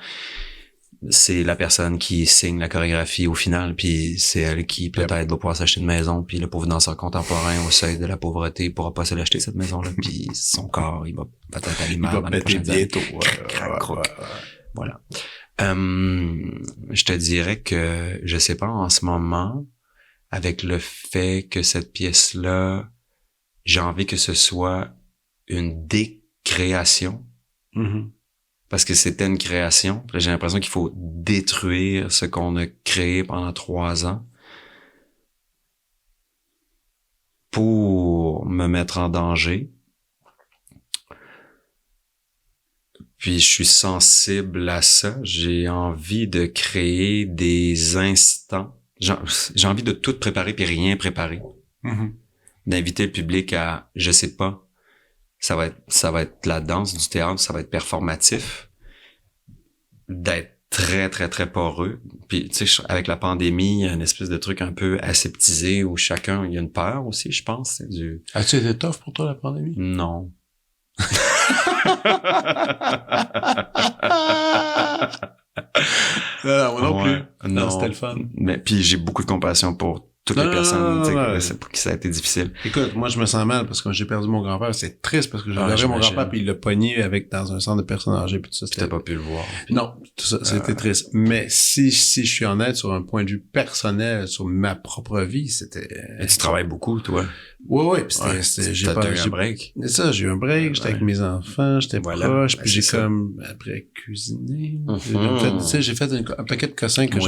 c'est la personne qui signe la chorégraphie au final, puis c'est elle qui peut-être va pouvoir s'acheter une maison, puis le pauvre danseur contemporain au seuil de la pauvreté pourra pas se l'acheter, cette maison-là, puis son corps, il va peut-être aller mal dans les prochaines années. Voilà. Je te dirais que, je sais pas, en ce moment, avec le fait que cette pièce-là, j'ai envie que ce soit une décréation. Parce que c'était une création. J'ai l'impression qu'il faut détruire ce qu'on a créé pendant 3 ans pour me mettre en danger. Puis je suis sensible à ça. J'ai envie de créer des instants. J'ai envie de tout préparer puis rien préparer. D'inviter le public à, je sais pas, ça va être la danse, du théâtre, ça va être performatif, d'être très, très, très poreux. Puis, tu sais, avec la pandémie, il y a une espèce de truc un peu aseptisé où chacun, il y a une peur aussi, je pense. C'est du... As-tu été tough pour toi, la pandémie? Non. Non, moi non Ouais, plus. Non, c'était le fun. Mais puis j'ai beaucoup de compassion pour toutes les personnes pour qui ça a été difficile. Écoute, moi je me sens mal parce que j'ai perdu mon grand-père. C'est triste parce que j'adorais mon grand-père puis il l'a pogné dans un centre de personnes âgées puis tout ça. T'as pas pu le voir. Non, tout ça, c'était triste. Mais si je suis honnête sur un point de vue personnel, sur ma propre vie, c'était... Et tu travailles beaucoup, toi. Ouais, puis j'ai eu un break. C'est ça, j'ai eu un break, j'étais avec mes enfants, j'étais proche, puis j'ai ça. comme après cuisiné. J'ai fait un paquet de cossins que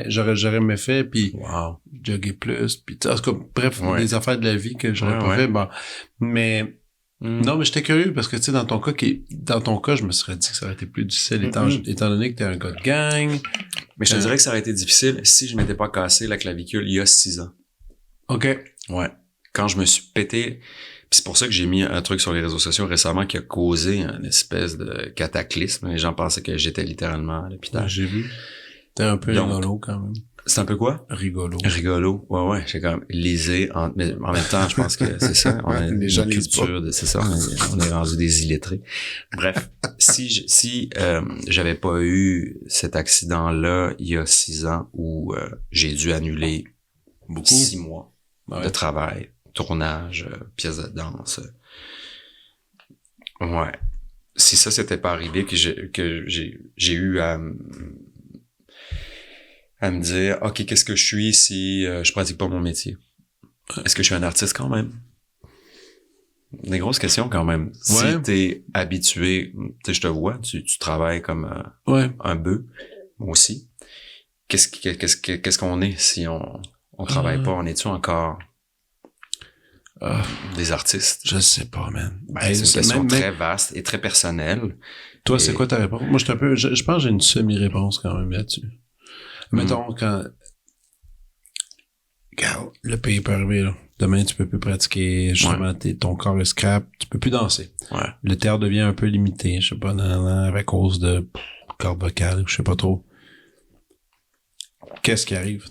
j'aurais jamais fait, puis jogger plus, puis en tout cas, bref, des affaires de la vie que j'aurais pas fait. Bon, mais non, mais j'étais curieux parce que tu sais dans ton cas, je me serais dit que ça aurait été plus difficile étant donné que t'es un gars de gang. Mais je te dirais que ça aurait été difficile si je m'étais pas cassé la clavicule il y a 6 ans. OK. Ouais. Quand je me suis pété, puis c'est pour ça que j'ai mis un truc sur les réseaux sociaux récemment qui a causé une espèce de cataclysme. Les gens pensaient que j'étais littéralement à l'hôpital. J'ai vu. T'es un peu rigolo quand même. C'est un peu quoi? Rigolo. Ouais. J'ai quand même lisé. Mais en même temps, je pense que c'est ça. On a les gens une culture c'est ça. On est rendu des illettrés. Bref. Si j'avais pas eu cet accident-là il y a 6 ans où j'ai dû annuler 6 mois de travail, tournage, pièce de danse. Ouais. Si ça s'était pas arrivé, que j'ai eu à me dire, OK, qu'est-ce que je suis si je pratique pas mon métier? Est-ce que je suis un artiste quand même? Des grosses questions quand même. Si t'es habitué, tu sais, je te vois, tu travailles comme un bœuf, moi aussi. Qu'est-ce qu'on est si on travaille pas? On est-tu encore des artistes? Je sais pas, man. C'est une question très vaste et très personnelle. Toi, c'est quoi ta réponse? Moi, je pense que j'ai une semi-réponse quand même là-dessus. Mettons, regarde, le pays peut arriver, là. Demain, tu peux plus pratiquer, justement, ton corps est scrap, tu peux plus danser. Ouais. Le théâtre devient un peu limité, je sais pas, à cause de cordes vocales, je sais pas trop. Qu'est-ce qui arrive?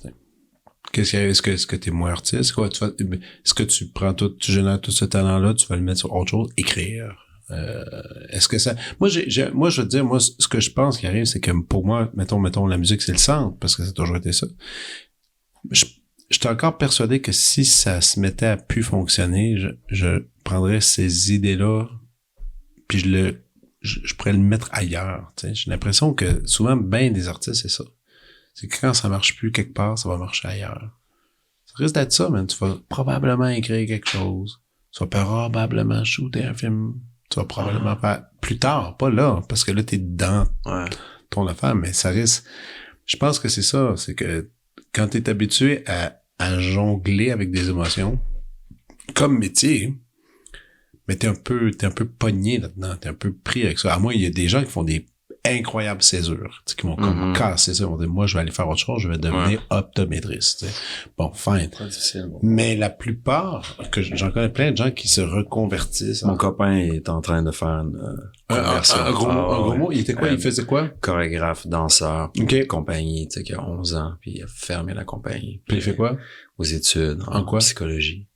Est-ce que t'es moins artiste? Quoi, est-ce que tu génères tout ce talent-là, tu vas le mettre sur autre chose? Écrire. Est-ce que ça... Moi, je veux dire, ce que je pense qui arrive, c'est que pour moi, mettons, la musique, c'est le centre, parce que ça a toujours été ça. Je suis encore persuadé que si ça se mettait à plus fonctionner, je prendrais ces idées-là, puis je pourrais le mettre ailleurs. T'sais. J'ai l'impression que souvent, ben des artistes, c'est ça. C'est que quand ça marche plus quelque part, ça va marcher ailleurs. Ça risque d'être ça, man. Tu vas probablement écrire quelque chose. Tu vas probablement shooter un film. Tu vas probablement faire plus tard, pas là, parce que là, t'es dans ton affaire, mais ça risque... Je pense que c'est ça, c'est que quand t'es habitué à jongler avec des émotions, comme métier, mais t'es un peu pogné là-dedans, t'es un peu pris avec ça. À moins, il y a des gens qui font des incroyables césures, tu sais, qui vont comme casser ça. Ils vont dire, moi, je vais aller faire autre chose, je vais devenir optométriste, tu sais. Bon, fine. Très difficile. Bon. Mais la plupart, j'en connais plein de gens qui se reconvertissent. Mon copain est en train de faire une conversion. Un gros mot, il était quoi? Il faisait quoi? Chorégraphe, danseur, OK. compagnie, tu sais, qui a 11 ans, puis il a fermé la compagnie. Puis il fait quoi? Aux études, En quoi? psychologie.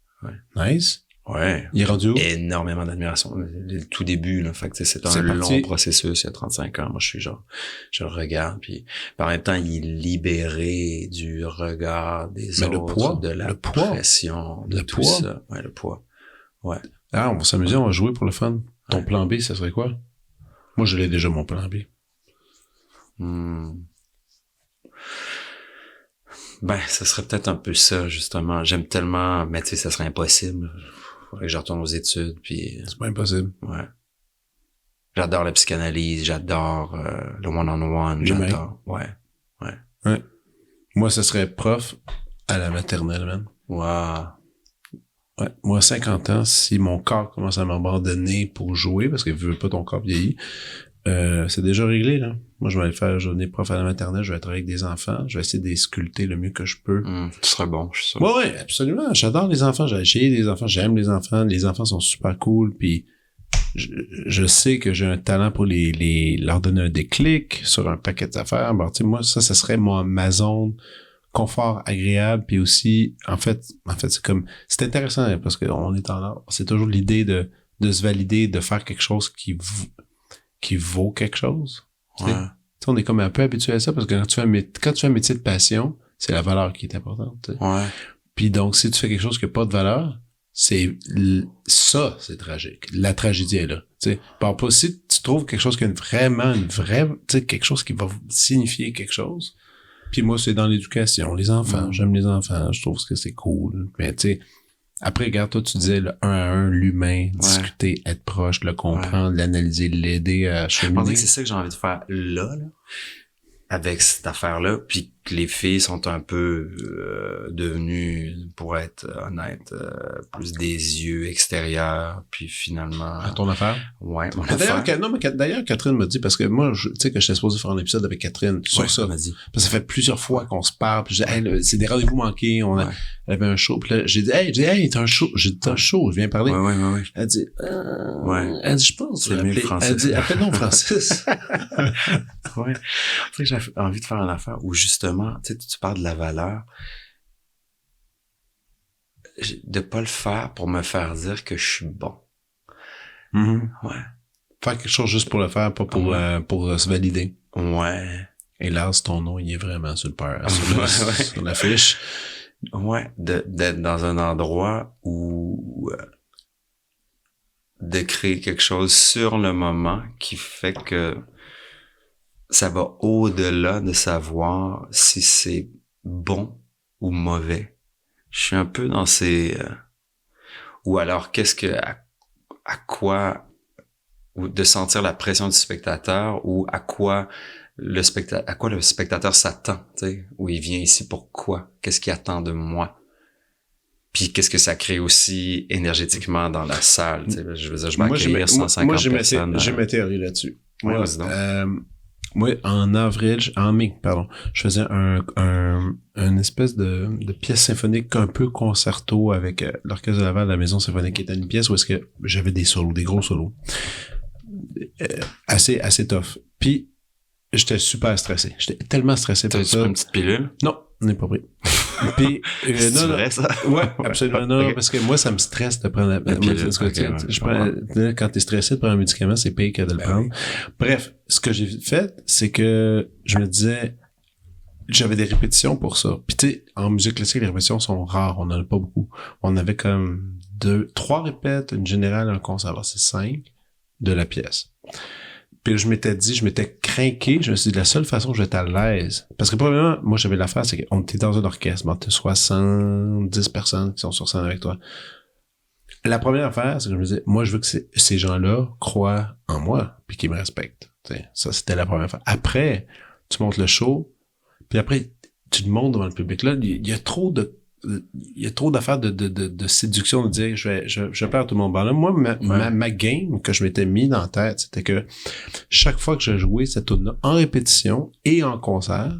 Nice. Ouais. Il est rendu où? Énormément d'admiration. Le tout début, là. Fait que, tu sais, c'est un long processus, il y a 35 ans. Moi, je suis genre, je le regarde, puis en même temps, il est libéré du regard des autres, de la pression, de tout ça. Ouais, le poids. Ouais. Ah, on va s'amuser, on va jouer pour le fun. Ton plan B, ça serait quoi? Moi, je l'ai déjà, mon plan B. Ben, ça serait peut-être un peu ça, justement. J'aime tellement, mais tu sais, ça serait impossible. Faudrait que je retourne aux études, puis... C'est pas impossible. Ouais. J'adore la psychanalyse, j'adore le one-on-one, j'adore. Ouais. Moi, ce serait prof à la maternelle, man. Wow. Ouais. Moi, 50 ans, si mon corps commence à m'abandonner pour jouer, parce que veux pas ton corps vieillit, c'est déjà réglé, là. Moi, je vais aller faire journée prof à la maternelle, je vais travailler avec des enfants, je vais essayer de les sculpter le mieux que je peux. Ce serait bon, je suis sûr. Ouais, absolument. J'adore les enfants, j'ai essayé les enfants, j'aime les enfants sont super cool, puis je sais que j'ai un talent pour leur donner un déclic sur un paquet d'affaires. Bon, tu sais, moi, ça serait ma zone confort agréable, puis aussi, en fait, c'est intéressant, parce qu'on est en art, c'est toujours l'idée de se valider, de faire quelque chose qui vaut quelque chose. Ouais. On est comme un peu habitué à ça, parce que quand tu fais un métier de passion, c'est la valeur qui est importante. T'sais. Ouais. Puis donc, si tu fais quelque chose qui n'a pas de valeur, c'est tragique. La tragédie est là. Tu parle pas, si tu trouves quelque chose qui a quelque chose qui va signifier quelque chose. Puis moi, c'est dans l'éducation, les enfants. J'aime les enfants, je trouve que c'est cool. Mais tu sais, après, regarde, toi, tu disais le 1 à 1, l'humain, discuter, être proche, le comprendre, l'analyser, l'aider à cheminer. Je pense que c'est ça que j'ai envie de faire là, avec cette affaire-là, puis que les filles sont un peu devenues, pour être honnête, plus des yeux extérieurs, puis finalement... À ton affaire? Ouais, mon affaire. D'ailleurs, Catherine m'a dit, parce que moi, tu sais que j'étais supposé faire un épisode avec Catherine sur ça. M'a dit. Parce que ça fait plusieurs fois qu'on se parle, puis je dis, hey, c'est des rendez-vous manqués, elle avait un show, puis là, j'ai dit, hey, t'as un show. J'ai dit, t'as un show, je viens parler. Ouais. Elle dit, elle dit, je pense. C'est mieux Francis. Elle dit, appelle-nous Francis. Ouais. C'est que j'ai envie de faire une affaire où justement, tu sais, tu parles de la valeur, de pas le faire pour me faire dire que je suis bon. Ouais. Faire quelque chose juste pour le faire, pas pour se valider. Ouais. Hélas, ton nom, il est vraiment sur sur l'affiche. Ouais. D'être dans un endroit où de créer quelque chose sur le moment qui fait que ça va au-delà de savoir si c'est bon ou mauvais. Je suis un peu dans ces... ou alors, à quoi... ou de sentir la pression du spectateur, ou à quoi le spectateur s'attend, tu sais, où il vient ici pourquoi, qu'est-ce qu'il attend de moi. Puis qu'est-ce que ça crée aussi énergétiquement dans la salle, tu sais, je veux dire, je vais accueillir 150 personnes. J'ai ma théorie là-dessus. Ouais, moi, en mai, je faisais une espèce de pièce symphonique un peu concerto avec l'Orchestre de Laval, la Maison symphonique, qui était une pièce où est-ce que j'avais des solos, des gros solos. Assez tough. Puis, j'étais super stressé. J'étais tellement stressé pour ça. T'as-tu pris une petite pilule? Non, on n'est pas pris. Puis, c'est vrai, ça? Ouais, absolument. Non, parce que moi, ça me stresse de prendre la pilule. Quand t'es stressé de prendre un médicament, c'est pire que de le prendre. Bref, ce que j'ai fait, c'est que je me disais, j'avais des répétitions pour ça. Puis tu sais, en musique classique, les répétitions sont rares. On n'en a pas beaucoup. On avait comme 3 répètes, une générale, un conservatoire, c'est 5 de la pièce. Puis je m'étais craqué, je me suis dit, la seule façon que je vais être à l'aise, parce que probablement, moi j'avais l'affaire, c'est qu'on était dans un orchestre, bon, t'as 70 personnes qui sont sur scène avec toi. La première affaire, c'est que je me disais, moi je veux que ces gens-là croient en moi, puis qu'ils me respectent. T'sais, ça, c'était la première affaire. Après, tu montes le show, puis après, tu te montes devant le public. Là, il y a trop de il y a trop d'affaires de séduction de dire je vais perdre tout le monde. Ben là, moi, ma game que je m'étais mis dans la tête, c'était que chaque fois que je jouais cette tune-là en répétition et en concert,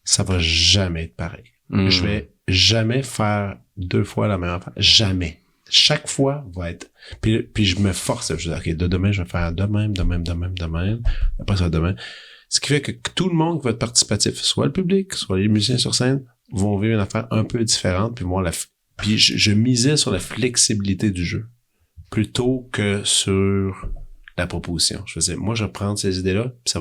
ça va jamais être pareil. Je vais jamais faire 2 fois la même affaire. Jamais. Chaque fois va être... Puis je me force. Je dis, OK, de demain, je vais faire de même. Après ça, demain. Ce qui fait que tout le monde va être participatif, soit le public, soit les musiciens sur scène, vont vivre une affaire un peu différente. Puis moi, puis je misais sur la flexibilité du jeu plutôt que sur la proposition. Je faisais, moi, je vais prendre ces idées-là, puis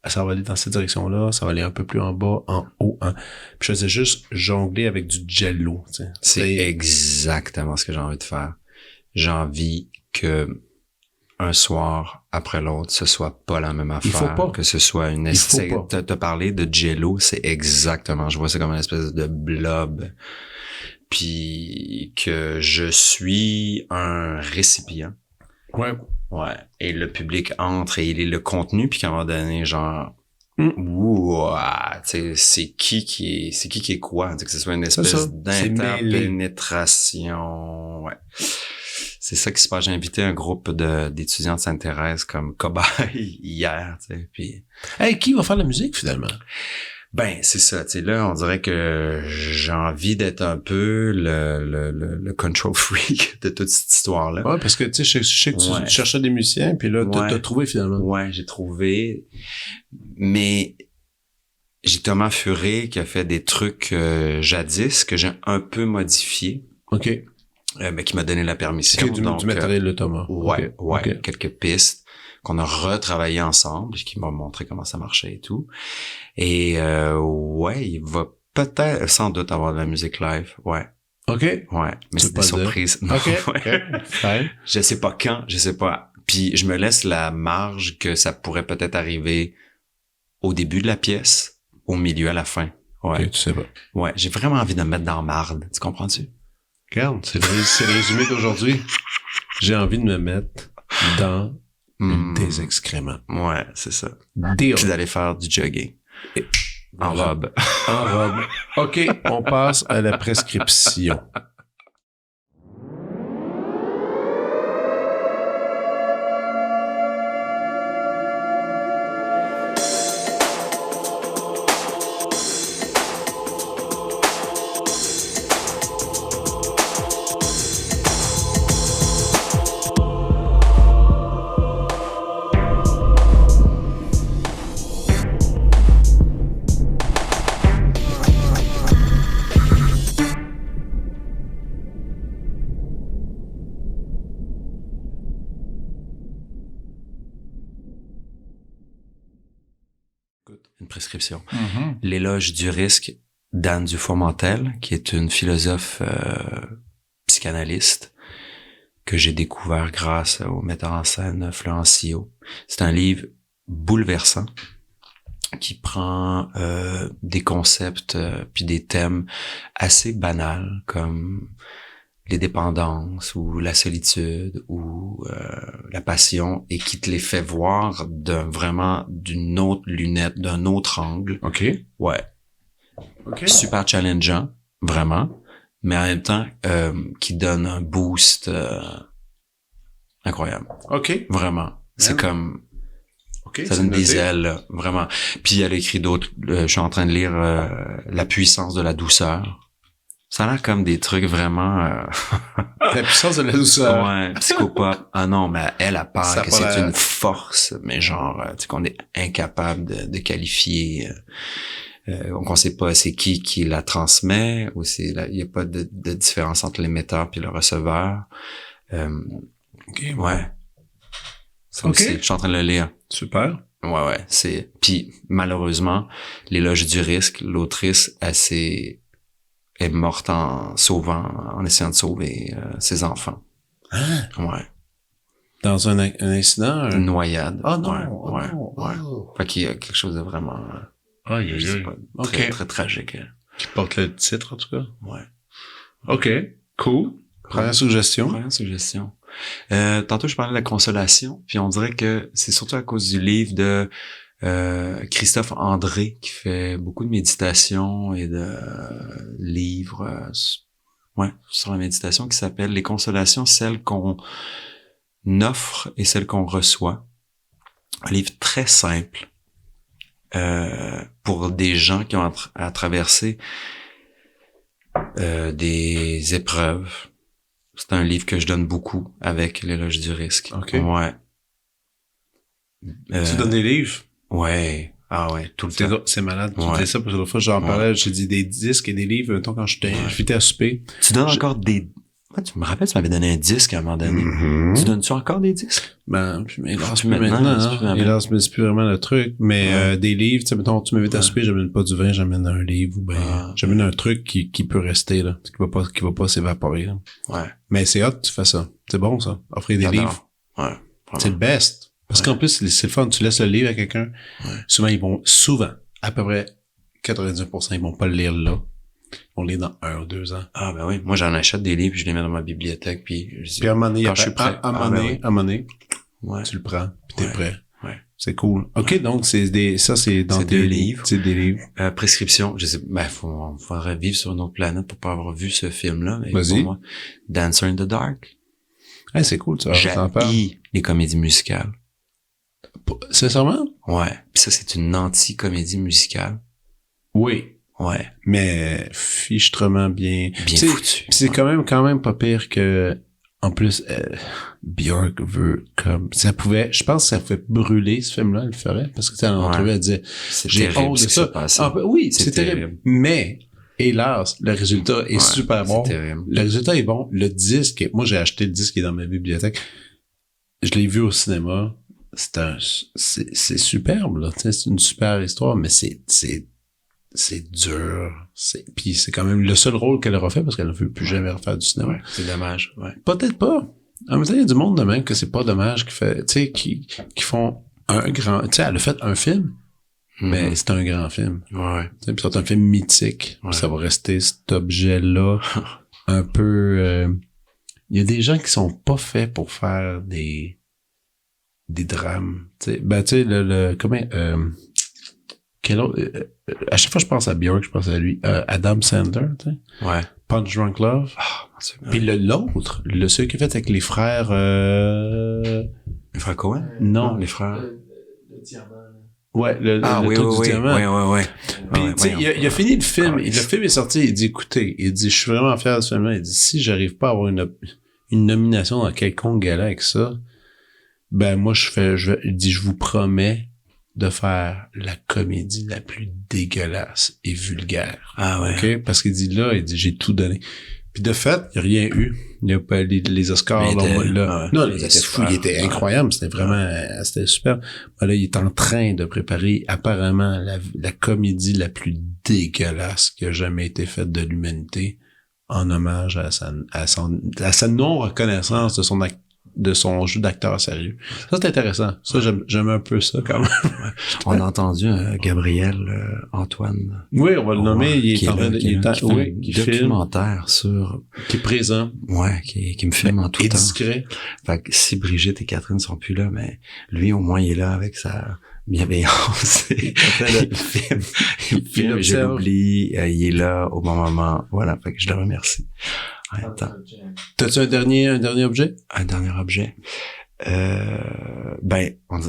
ça va aller dans cette direction-là, ça va aller un peu plus en bas, en haut, Puis je faisais juste jongler avec du jello, tu sais. C'est exactement ce que j'ai envie de faire. J'ai envie que un soir après l'autre, ce soit pas la même affaire. Il faut pas. Que ce soit une espèce... T'as parlé de jello, c'est exactement... Je vois ça comme une espèce de blob. Puis que je suis un récipient. Ouais. Ouais. Et le public entre et il est le contenu, puis qu'à un moment donné, genre... Ouah, tu sais, c'est qui est quoi, que ce soit une espèce d'interpénétration. Ouais. C'est ça qui se passe. J'ai invité un groupe d'étudiants de Sainte-Thérèse comme cobaye hier, tu sais, puis... Hey, qui va faire la musique, finalement? Ben, c'est ça, tu sais, là, on dirait que j'ai envie d'être un peu le control freak de toute cette histoire-là. Ouais, parce que, tu sais, je sais que tu cherchais des musiciens, puis là, t'as trouvé, finalement. Ouais, j'ai trouvé, mais j'ai Thomas Furet qui a fait des trucs jadis que j'ai un peu modifiés. OK. Mais qui m'a donné la permission. Du matériel de Thomas. Ouais, okay. Quelques pistes qu'on a retravaillé ensemble, qui m'a montré comment ça marchait et tout. Et ouais, il va peut-être, sans doute, avoir de la musique live. Ouais. OK. Ouais, mais c'est des surprises. OK. Ouais. Je sais pas quand, je sais pas. Puis je me laisse la marge que ça pourrait peut-être arriver au début de la pièce, au milieu, à la fin. Ouais. OK, tu sais pas. Ouais, j'ai vraiment envie de me mettre dans la marde. Tu comprends-tu? Regarde, c'est le résumé d'aujourd'hui. J'ai envie de me mettre dans des excréments. Ouais, c'est ça. Deal. Puis d'aller faire du jogging. En robe. En robe. OK, on passe à la prescription. Une prescription. L'éloge du risque d'Anne Dufourmentel, qui est une philosophe psychanalyste que j'ai découvert grâce au metteur en scène Florence Sio. C'est un livre bouleversant qui prend des concepts puis des thèmes assez banals comme les dépendances ou la solitude ou la passion et qui te les fait voir vraiment d'une autre lunette, d'un autre angle. OK. Ouais. OK. Super challengeant, vraiment, mais en même temps qui donne un boost incroyable. OK. Vraiment. C'est comme OK, ça donne des ailes, là, vraiment. Puis elle a écrit d'autres, je suis en train de lire La puissance de la douceur. Ça a l'air comme des trucs vraiment... La puissance de la douceur. Ouais, psychopop. Ah non, mais elle part que c'est une force, mais genre, tu sais, qu'on est incapable de qualifier. On sait pas c'est qui la transmet, ou il y a pas de différence entre l'émetteur puis le receveur. OK. Ouais. Ça aussi, je suis en train de le lire. Super. Ouais, puis malheureusement, l'éloge du risque, l'autrice, est morte en essayant de sauver ses enfants. Hein? Ouais. Dans un incident? Une noyade. Oh non! Ouais. Oh. Fait qu'il y a quelque chose de vraiment... très, très tragique. Qui porte le titre, en tout cas. Ouais. OK. Cool. Première suggestion. Tantôt, je parlais de la consolation, puis on dirait que c'est surtout à cause du livre de Christophe André, qui fait beaucoup de méditation et de livres sur la méditation, qui s'appelle Les consolations, celles qu'on offre et celles qu'on reçoit. Un livre très simple pour des gens qui ont à traverser des épreuves. C'est un livre que je donne beaucoup avec l'éloge du risque. OK. Ouais. Tu donnes des livres? Ouais. Ah ouais, tout le temps. C'est malade. Tu Ouais. dis ça parce que l'autre fois, j'en parlais, j'ai dit des disques et des livres. Mettons, quand j'étais à souper. Tu donnes encore des... Ouais, tu me rappelles, tu m'avais donné un disque à un moment donné. Tu donnes-tu encore des disques? Ben, hélas, Plus plus maintenant, maintenant. c'est plus Hein. vraiment. Hélas, mais c'est plus vraiment le truc. Mais des livres, tu sais, mettons, tu m'invites à Ouais. souper, j'amène pas du vin, j'amène un livre ou ben j'amène un truc qui peut rester, là. Qui va pas s'évaporer, là. Ouais. Mais c'est hot, tu fais ça. C'est bon, ça. Offrir des J'adore. livres. Ouais. C'est le best. Parce Ouais. qu'en plus, c'est le fun. Tu laisses le livre à quelqu'un. Ouais. Souvent, à peu près 99%, ils vont pas le lire là. Ils vont le lire dans 1 ou 2 ans. Ah ben oui, moi j'en achète des livres, je les mets dans ma bibliothèque, puis je dis, Puis à un moment donné, quand je suis prêt. à un moment ben donné, oui. à un moment donné, Ouais. tu le prends, puis t'es Ouais. prêt. Ouais. C'est cool. OK, donc c'est c'est dans C'est tes deux livres. C'est des livres. Prescription, je sais, faudrait vivre sur une autre planète pour pas avoir vu ce film-là, mais Vas-y. pour moi, Dancer in the Dark. Hey, c'est cool, tu vas t'en parler. J'haïs les comédies musicales. Sincèrement? Ouais. Puis ça, c'est une anti-comédie musicale. Oui. Ouais. Mais fichtrement bien. Bien Tu sais, foutu. c'est quand même pas pire que, en plus, Björk veut comme, je pense que ça pouvait brûler ce film-là, elle le ferait, parce que, tu sais, dans l'entrevue, elle disait, C'est j'ai terrible honte ce de qui ça. s'est passé. Oui, C'est c'est terrible. Mais, hélas, le résultat est super bon. C'est terrible. Le résultat est bon. Le disque, moi, j'ai acheté le disque qui est dans ma bibliothèque. Je l'ai vu au cinéma. C'est superbe, là. Tu sais, c'est une super histoire, mais c'est dur. Puis c'est quand même le seul rôle qu'elle aura fait parce qu'elle ne veut plus jamais refaire du cinéma. Ouais. C'est dommage. Ouais. Peut-être pas. En même temps, il y a du monde de même que c'est pas dommage qui fait, tu sais, qui font un grand, tu sais, elle a fait un film, mais c'est un grand film. Ouais. Tu sais, puis c'est un film mythique. Puis Ouais. ça va rester cet objet-là un peu, il y a des gens qui sont pas faits pour faire des drames. Tu sais, ben, tu sais, quel autre, à chaque fois que je pense à Björk, je pense à lui, Adam Sandler, tu sais. Ouais. Punch Drunk Love. Puis l'autre, celui qui est fait avec les frères, Les frères Cohen? non. Les frères. Le diamant. Ouais, Oui, truc du oui. diamant. Ouais. Puis, Ouais, tu sais, voyons. il a fini le film. Ouais. Le film est sorti. Il dit, écoutez, je suis vraiment fier de ce film-là. Il dit, si j'arrive pas à avoir une nomination dans quelconque gala avec ça, ben, moi, il dit, je vous promets de faire la comédie la plus dégueulasse et vulgaire. Ah ouais. OK? Parce qu'il dit, j'ai tout donné. Puis de fait, il n'y a rien eu. Il n'y a pas les Oscars. Mais Là. ouais, Non, ils étaient c'est fou, il super. était incroyable. C'était vraiment, c'était super. Ben là, il est en train de préparer apparemment la comédie la plus dégueulasse qui a jamais été faite de l'humanité en hommage à sa non-reconnaissance de son jeu d'acteur sérieux. Ça, c'est intéressant. Ça, j'aime un peu ça quand même. On a entendu Gabriel Antoine. Oui, on va le nommer. Il qui est en train de, qui qui filme, documentaire sur, qui est présent. ouais, qui me filme en tout Et temps. discret. Fait que si Brigitte et Catherine sont plus là, mais lui, au moins, il est là avec sa bienveillance. Il filme, je l'observe. l'oublie, il est là au bon moment. Voilà, fait que je le remercie. Attends. T'as-tu un dernier objet? Un dernier objet. Tu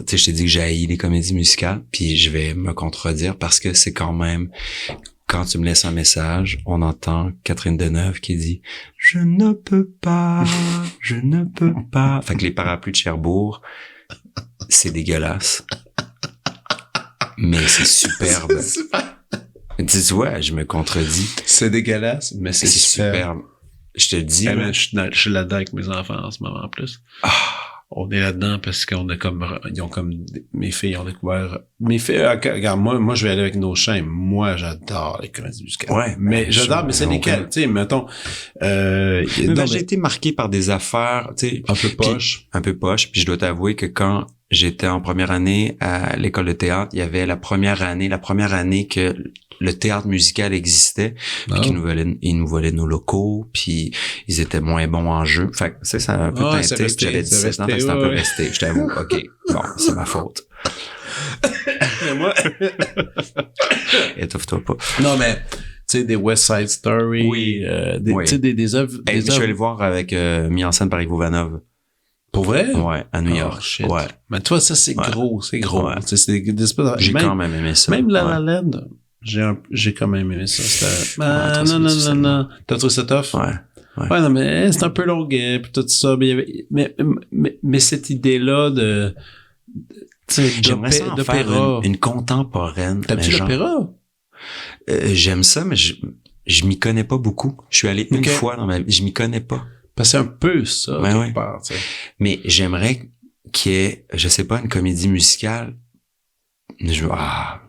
sais, je t'ai dit que j'ai haï les comédies musicales, puis je vais me contredire parce que c'est quand même, quand tu me laisses un message, on entend Catherine Deneuve qui dit « Je ne peux pas, je ne peux pas ». Fait que les parapluies de Cherbourg, c'est dégueulasse. Mais c'est superbe. C'est super. Tu vois, je me contredis. C'est dégueulasse, mais c'est superbe. Je te le dis. Hey, là. man, je suis là-dedans avec mes enfants en ce moment en plus. On est là-dedans parce qu'on a mes filles ont découvert, regarde, moi, je vais aller avec nos chaînes. Moi, j'adore les comédies musicales. Ouais. Mais j'adore, mais c'est lesquelles? Tu sais, mettons, J'ai été marqué par des affaires, tu sais. un peu poche. Un peu poche. Puis je dois t'avouer que quand j'étais en première année à l'école de théâtre, il y avait la première année que le théâtre musical existait, puis ils nous volaient nos locaux, puis ils étaient moins bons en jeu. Fait que ça a un peu teinté, c'est resté, puis j'avais 17 ans, fait que c'est un peu resté. Je t'avoue, OK, bon, c'est ma faute. excusez-moi. Étouffe-toi pas. Non, mais, tu sais, des West Side Story. Oui. Tu sais, des œuvres. Hey, des je suis allé œuvres. voir avec mis en scène par Ivo Vanov. Pour vrai? Ouais, à New Oh, York. shit. Ouais. Mais toi, ça, c'est Ouais. gros. C'est gros. Ouais. Tu sais, c'est des espèces de- J'ai quand même aimé ça. Même La Ouais. La Land, j'ai quand même aimé ça. C'était... toi, non, c'est non, difficile. non. T'as trouvé ça tough? Ouais. Ouais, non, mais c'est un peu longuet, puis tout ça. Mais, mais cette idée-là de... Tu sais, J'aimerais ça en faire d'opéra. une contemporaine. T'aimes-tu mais genre, l'opéra? j'aime ça, mais je m'y connais pas beaucoup. Je suis allé Ok. une fois dans ma vie. Je m'y connais pas. Parce que c'est un peu ça, Ouais, quelque ouais. part, tu sais. Mais j'aimerais qu'il y ait, je sais pas, une comédie musicale. Ah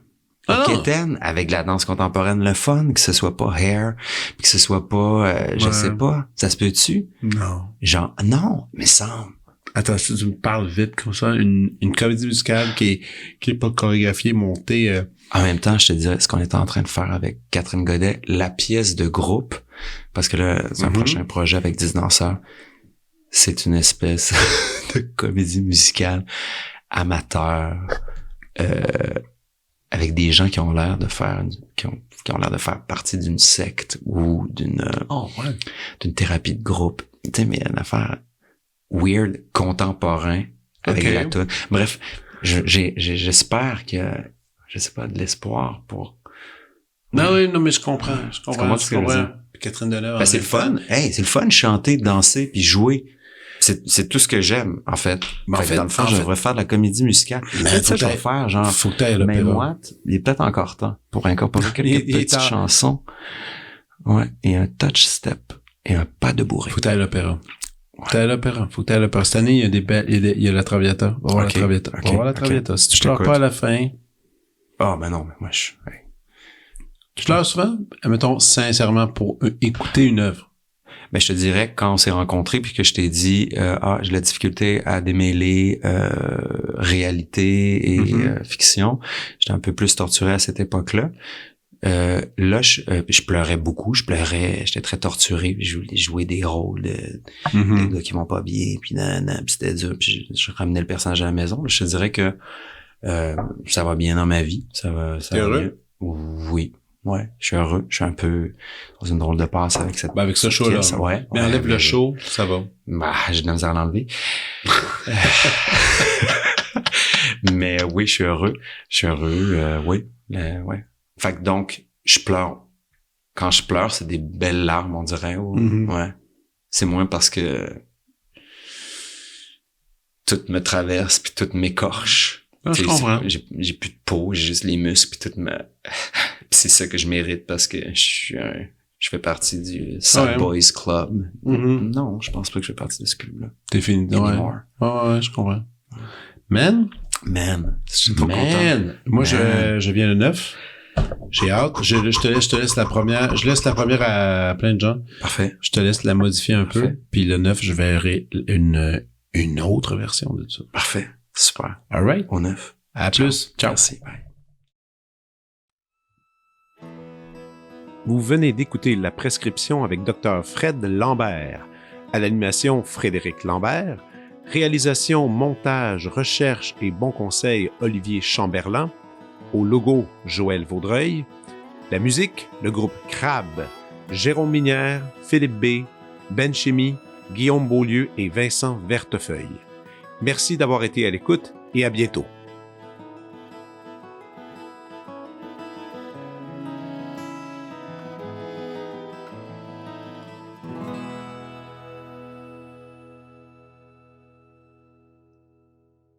non. Quétaine, avec de la danse contemporaine, le fun, que ce soit pas Hair, puis que ce soit pas, je Ouais. sais pas, ça se peut-tu? Non. Genre, non, mais semble. Attends, si tu me parles vite comme ça, une comédie musicale qui est pas chorégraphiée, montée... En même temps, je te dirais, ce qu'on est en train de faire avec Catherine Godet, la pièce de groupe, parce que là, c'est un prochain projet avec 10 danseurs, c'est une espèce de comédie musicale amateur, avec des gens qui ont l'air de faire, qui ont l'air de faire partie d'une secte ou Oh, ouais. d'une thérapie de groupe. Tu sais, mais une affaire weird, contemporain, avec Ok. la tune. Bref, j'espère que, je sais pas, de l'espoir pour... Non, oui, non, mais je comprends. Je Comment comprends. tu Je comprends. veux Puis Catherine Deneuve. Ben, c'est le fun. Hey, c'est le fun, chanter, danser, puis jouer. C'est tout ce que j'aime, en fait. Ben, Fait que dans le fond, je devrais faire de la comédie musicale. Mais C'est ça faut que je vais que faire, genre, faut que t'ailles à mais l'opéra. moi, il est peut-être encore temps pour incorporer quelques Il est petites tard. chansons. Ouais, et un touch step et un pas de bourré. Faut que t'ailles à l'opéra. Faut que t'ailles à l'opéra. Faut que t'ailles à l'opéra. Cette année, il y a des belles, il y a la Traviata. On va voir Ok. la Traviata. On Ok. va voir la Ok. Traviata. Si tu Je pleures t'écoute. pas à la fin, Ah, ben non, mais moi, hey. tu pleures souvent? Mettons, sincèrement, pour écouter une œuvre. Ben, je te dirais, quand on s'est rencontrés puis que je t'ai dit, j'ai la difficulté à démêler réalité et fiction, j'étais un peu plus torturé à cette époque-là. Là, je pleurais beaucoup, j'étais très torturé, puis je voulais jouer des rôles de des gars qui vont pas bien, puis puis c'était dur, puis je ramenais le personnage à la maison. Je te dirais que ça va bien dans ma vie, ça T'es va heureux? bien. Oui. Ouais, je suis heureux. Je suis un peu dans une drôle de passe avec cette... Ben, avec ce show-là. pièce, ouais. Mais Ouais, enlève le mais- show, ça va. Bah, j'ai de la misère à l'enlever. Mais oui, je suis heureux. Je suis heureux, oui. Ouais. Fait que donc, je pleure. Quand je pleure, c'est des belles larmes, on dirait. Ouais. C'est moins parce que tout me traverse puis tout m'écorche. Ah, je Tu sais, comprends. j'ai plus de peau, j'ai juste les muscles puis tout me... Puis c'est ça que je mérite parce que je fais partie du Sad Ouais. Boys Club. Mhm. Non, je pense pas que je fais partie de ce club-là. T'es fini. Ouais. Anymore. Ouais, je comprends. Man. Man, je suis trop content. Man. Moi, Man. je viens le 9. J'ai hâte. Je te laisse la première. Je laisse la première à plein de gens. Parfait. Je te laisse la modifier un peu. Parfait. Puis le 9, je verrai une autre version de ça. Parfait. Super. All right. Au 9. À plus. Ciao. Merci. Bye. Vous venez d'écouter La Prescription avec Dr. Fred Lambert. À l'animation, Frédéric Lambert. Réalisation, montage, recherche et bons conseils, Olivier Chamberlain. Au logo, Joël Vaudreuil. La musique, le groupe Crabe. Jérôme Minière, Philippe B., Ben Chimie, Guillaume Beaulieu et Vincent Vertefeuille. Merci d'avoir été à l'écoute et à bientôt.